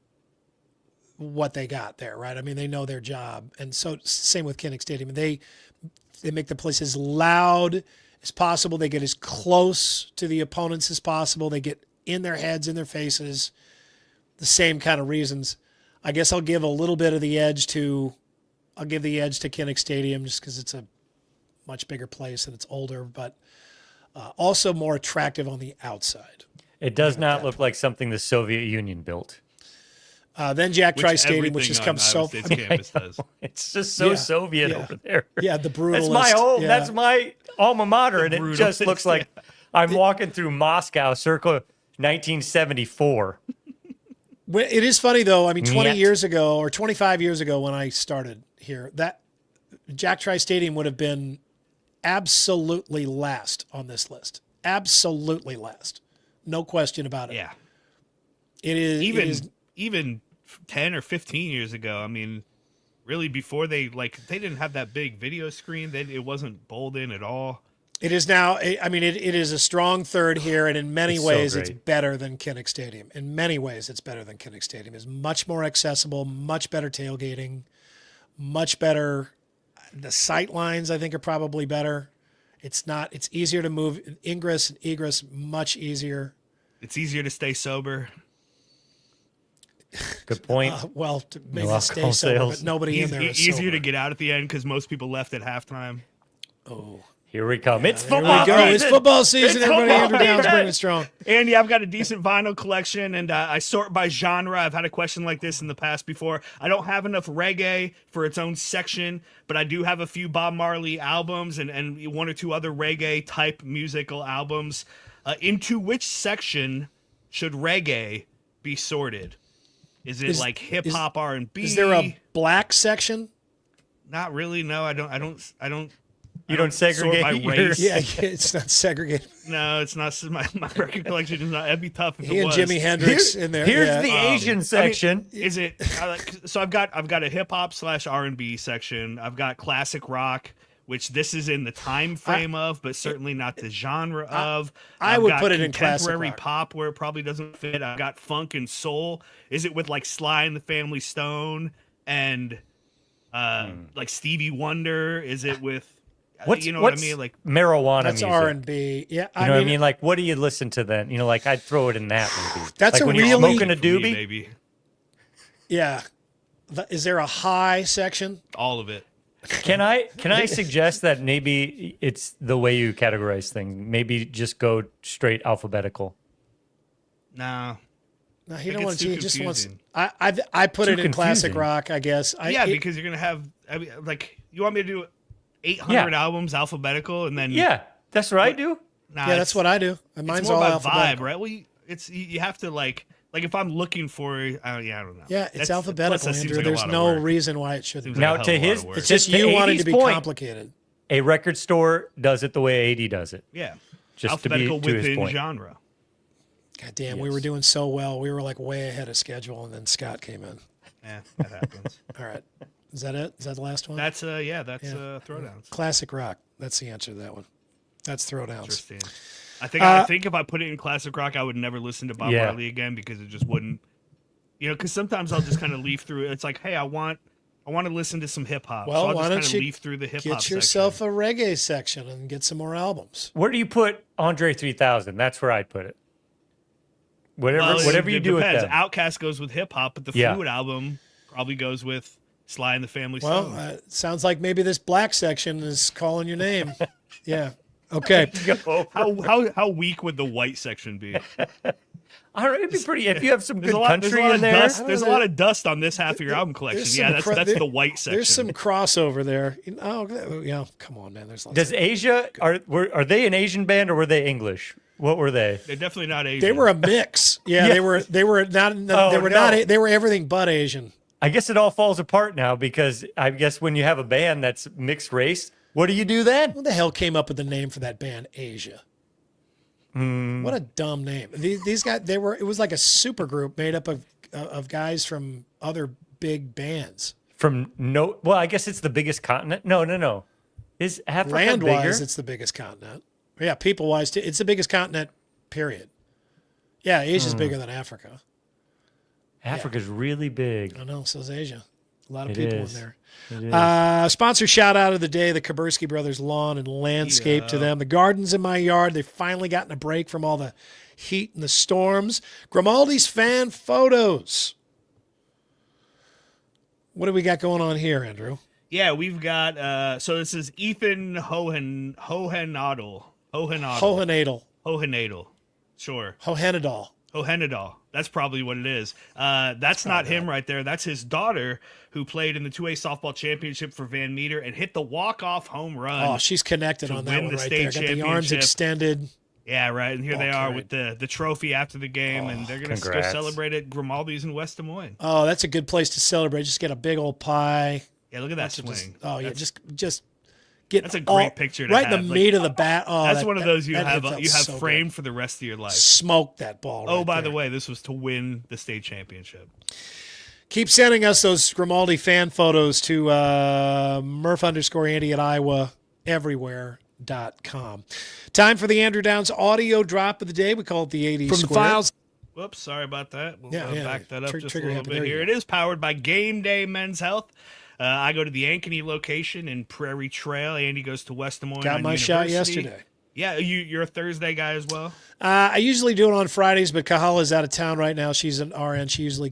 what they got there, right? I mean, they know their job. And so same with Kinnick Stadium. They make the place as loud as possible. They get as close to the opponents as possible. They get in their heads, in their faces, the same kind of reasons. I guess I'll give a little bit of the edge to Kinnick Stadium just because it's a much bigger place and it's older, but also more attractive on the outside. It does not look like something the Soviet Union built. Then Jack Trice Stadium, which has come so... campus does. It's just so Soviet over there. Yeah, the brutalist. That's my home. Yeah. That's my alma mater, and it just looks like I'm walking through Moscow, circa 1974. It is funny, though. I mean, 20 years ago or 25 years ago when I started here, that Jack Trice Stadium would have been absolutely last on this list. Absolutely last. No question about it. Yeah. It is even 10 or 15 years ago. I mean, really before they didn't have that big video screen. It wasn't bowled in at all. It is now. I mean, it is a strong third here, and in many ways, it's better than Kinnick Stadium. In many ways, it's better than Kinnick Stadium. It's much more accessible, much better tailgating, much better. The sight lines, I think, are probably better. It's easier to move ingress and egress, much easier. It's easier to stay sober. Good point. Maybe to stay sober, but nobody in there is easier sober. to get out at the end because most people left at halftime. Oh. Here we come. It's football season. It's football season. Everybody, Andrew Downs bringing it strong. Andy, I've got a decent vinyl collection, and I sort by genre. I've had a question like this in the past before. I don't have enough reggae for its own section, but I do have a few Bob Marley albums and one or two other reggae-type musical albums. Into which section should reggae be sorted? Is it like hip-hop, R&B? Is there a black section? Not really, no. I don't. You don't segregate by race. Yeah, it's not segregated. No, it's not. My record collection is not. It'd be tough if He it and was. Jimi Hendrix in there. Here's the Asian section. I mean, is it? So I've got a hip hop / R&B section. I've got classic rock, which this is in the time frame of, but certainly not the genre of. I would put it in classic contemporary rock. pop where it probably doesn't fit. I've got funk and soul. Is it with like Sly and the Family Stone and like Stevie Wonder? Is it with what I mean? Like marijuana that's music. R&B. Yeah, you know what I mean? Like, what do you listen to then? You know, like I'd throw it in that movie. That's like a when really you're smoking a doobie. Baby. Yeah. Is there a high section? All of it. Can I suggest that maybe it's the way you categorize things? Maybe just go straight alphabetical. No. No, he don't want to. He just wants. I put it in classic rock, I guess. Because you're gonna have. I mean, like, you want me to do 800 albums alphabetical, and then that's what I do. Nah, yeah, that's what I do. And mine's it's more all about alphabetical. vibe, right? Well, you have to like if I'm looking for. I don't know. Yeah, it's alphabetical, plus that seems Andrew. like a There's lot of no work. reason why it shouldn't. Seems be. like Now, a to hell of a lot his, of work. It's just you wanting to be point, complicated. A record store does it the way 80 does it. Yeah, just to be alphabetical to his within point. genre. God damn, we were doing so well. We were like way ahead of schedule, and then Scott came in. Yeah, that happens. All right. Is that it? Is that the last one? That's ThrowDowns. Classic rock. That's the answer to that one. That's ThrowDowns. Interesting. I think if I put it in classic rock, I would never listen to Bob Marley again because it just wouldn't. Because sometimes I'll just kind of leaf through it. It's like, hey, I want to listen to some hip hop. Well, so I'll why just don't kind you of leaf through the hip hop get yourself a reggae section and get some more albums? Where do you put Andre 3000? That's where I'd put it. Whatever you do with depends. that. Outkast goes with hip hop, but the Fluid album probably goes with Sly and the Family Well, Stone. sounds like maybe this black section is calling your name. Yeah. Okay. How weak would the white section be? I don't know, it'd be pretty if you have some good There's country a lot in of there. dust. There's a lot of dust on this half of your album collection. Yeah, that's the white section. There's some crossover there. Yeah, come on, man. There's lots. Does Asia are they an Asian band or were they English? What were they? They're definitely not Asian. They were a mix. Yeah, they were not. They were everything but Asian. I guess it all falls apart now because I guess when you have a band that's mixed race, what do you do then? Who the hell came up with the name for that band, Asia? What a dumb name. These guys, it was like a super group made up of guys from other big bands. Well, I guess it's the biggest continent. No. Is Africa land-wise, bigger? it's the biggest continent. Yeah, people-wise, too. It's the biggest continent, period. Yeah, Asia's bigger than Africa. Africa's really big. I know, so is Asia. A lot of people in there. Sponsor shout out of the day, the Kabursky Brothers Lawn and Landscape to them. The gardens in my yard, they've finally gotten a break from all the heat and the storms. Grimaldi's fan photos. What do we got going on here, Andrew? Yeah, we've got, so this is Ethan Hohenadel. Sure. Hohenadel. That's probably what it is. That's not him right there. That's his daughter who played in the 2A softball championship for Van Meter and hit the walk-off home run. Oh, she's connected on that one right there. Got the arms extended. Yeah, right. And here they are with the trophy after the game, and they're going to go celebrate at Grimaldi's in West Des Moines. Oh, that's a good place to celebrate. Just get a big old pie. Yeah, look at that swing. Just get. That's a great picture to right have. in the meat of the bat. Oh, that's one of those you have so framed good. for the rest of your life. Smoke that ball. Oh, by the way, this was to win the state championship. Keep sending us those Grimaldi fan photos to Murph_Andy at Iowa everywhere.com. Time for the Andrew Downs audio drop of the day. We call it the 80 From Square. the files. Whoops, sorry about that. We'll back that up just a little bit here. It is powered by Game Day Men's Health. I go to the Ankeny location in Prairie Trail. Andy goes to West Des Moines. Got my shot yesterday. Yeah, you're a Thursday guy as well? I usually do it on Fridays, but Kahala's out of town right now. She's an RN. She usually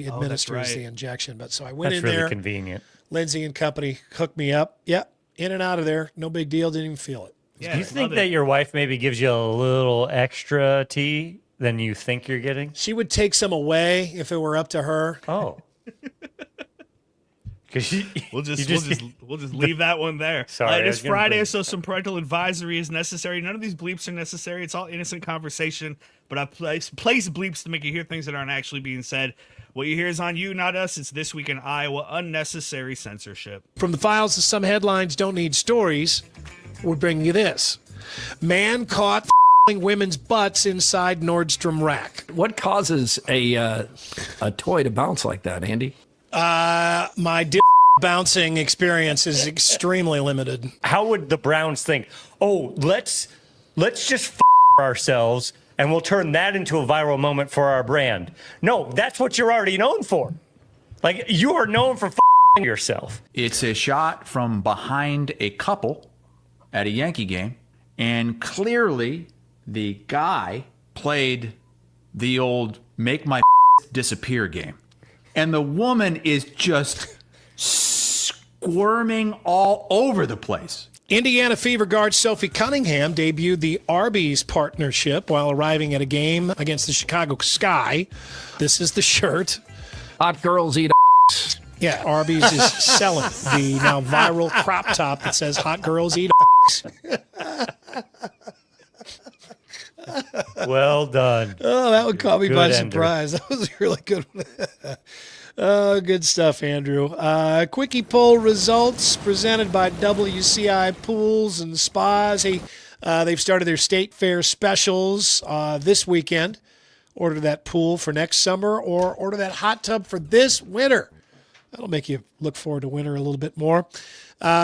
administers the injection. But so I went in there. That's really convenient. Lindsay and company hooked me up. Yep, in and out of there. No big deal. Didn't even feel it. Yeah, do you think that your wife maybe gives you a little extra tea than you think you're getting? She would take some away if it were up to her. Oh. We'll just leave that one there. Sorry, it is Friday, so some parental advisory is necessary. None of these bleeps are necessary. It's all innocent conversation, but I place bleeps to make you hear things that aren't actually being said. What you hear is on you, not us. It's This Week in Iowa, unnecessary censorship. From the files of some headlines don't need stories, we're bringing you this. Man caught women's butts inside Nordstrom rack. What causes a toy to bounce like that, Andy? My bouncing experience is extremely limited. How would the Browns think? Oh, let's just ourselves, and we'll turn that into a viral moment for our brand. No, that's what you're already known for. Like, you are known for yourself. It's a shot from behind a couple at a Yankee game, and clearly the guy played the old make my disappear game. And the woman is just squirming all over the place. Indiana Fever guard Sophie Cunningham debuted the Arby's partnership while arriving at a game against the Chicago Sky. This is the shirt. Hot girls eat. Yeah, Arby's is selling the now viral crop top that says "Hot girls eat." Well done. Oh, that one caught me Good, by Andrew. surprise. That was a really good one. Oh, good stuff, Andrew. Quickie poll results presented by WCI Pools and Spas. They've started their state fair specials this weekend. Order that pool for next summer or order that hot tub for this winter. That'll make you look forward to winter a little bit more.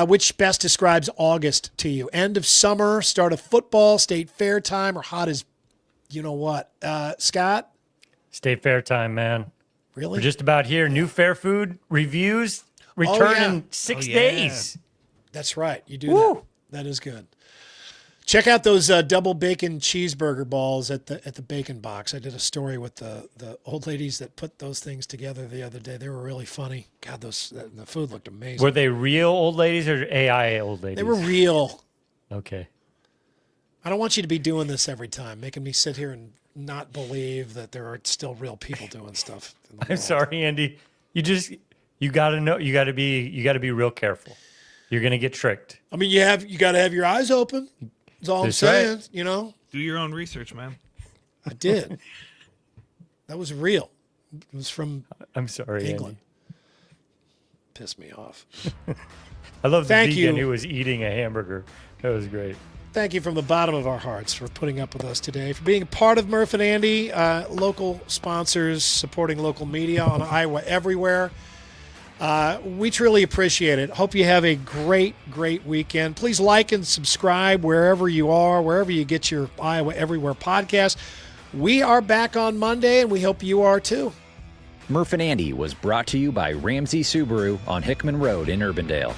Which best describes August to you? End of summer, start of football, state fair time, or hot as you know what? Scott? State fair time, man. Really? We're just about here. New fair food reviews return in 6 days. That's right. You do that. That is good. Check out those double bacon cheeseburger balls at the Bacon Box. I did a story with the old ladies that put those things together the other day. They were really funny. God, the food looked amazing. Were they real old ladies or AI old ladies? They were real. Okay. I don't want you to be doing this every time, making me sit here and not believe that there are still real people doing stuff. I'm sorry, Andy. You got to know. You got to be real careful. You're gonna get tricked. I mean, you got to have your eyes open. That's all That's I'm saying. right. You know. Do your own research, man. I did. That was real. It was from. I'm sorry, England. Andy. Pissed me off. I love the Thank vegan you. who was eating a hamburger. That was great. Thank you from the bottom of our hearts for putting up with us today, for being a part of Murph and Andy, local sponsors, supporting local media on Iowa Everywhere. We truly appreciate it. Hope you have a great, great weekend. Please like and subscribe wherever you are, wherever you get your Iowa Everywhere podcast. We are back on Monday, and we hope you are too. Murph and Andy was brought to you by Ramsey Subaru on Hickman Road in Urbandale.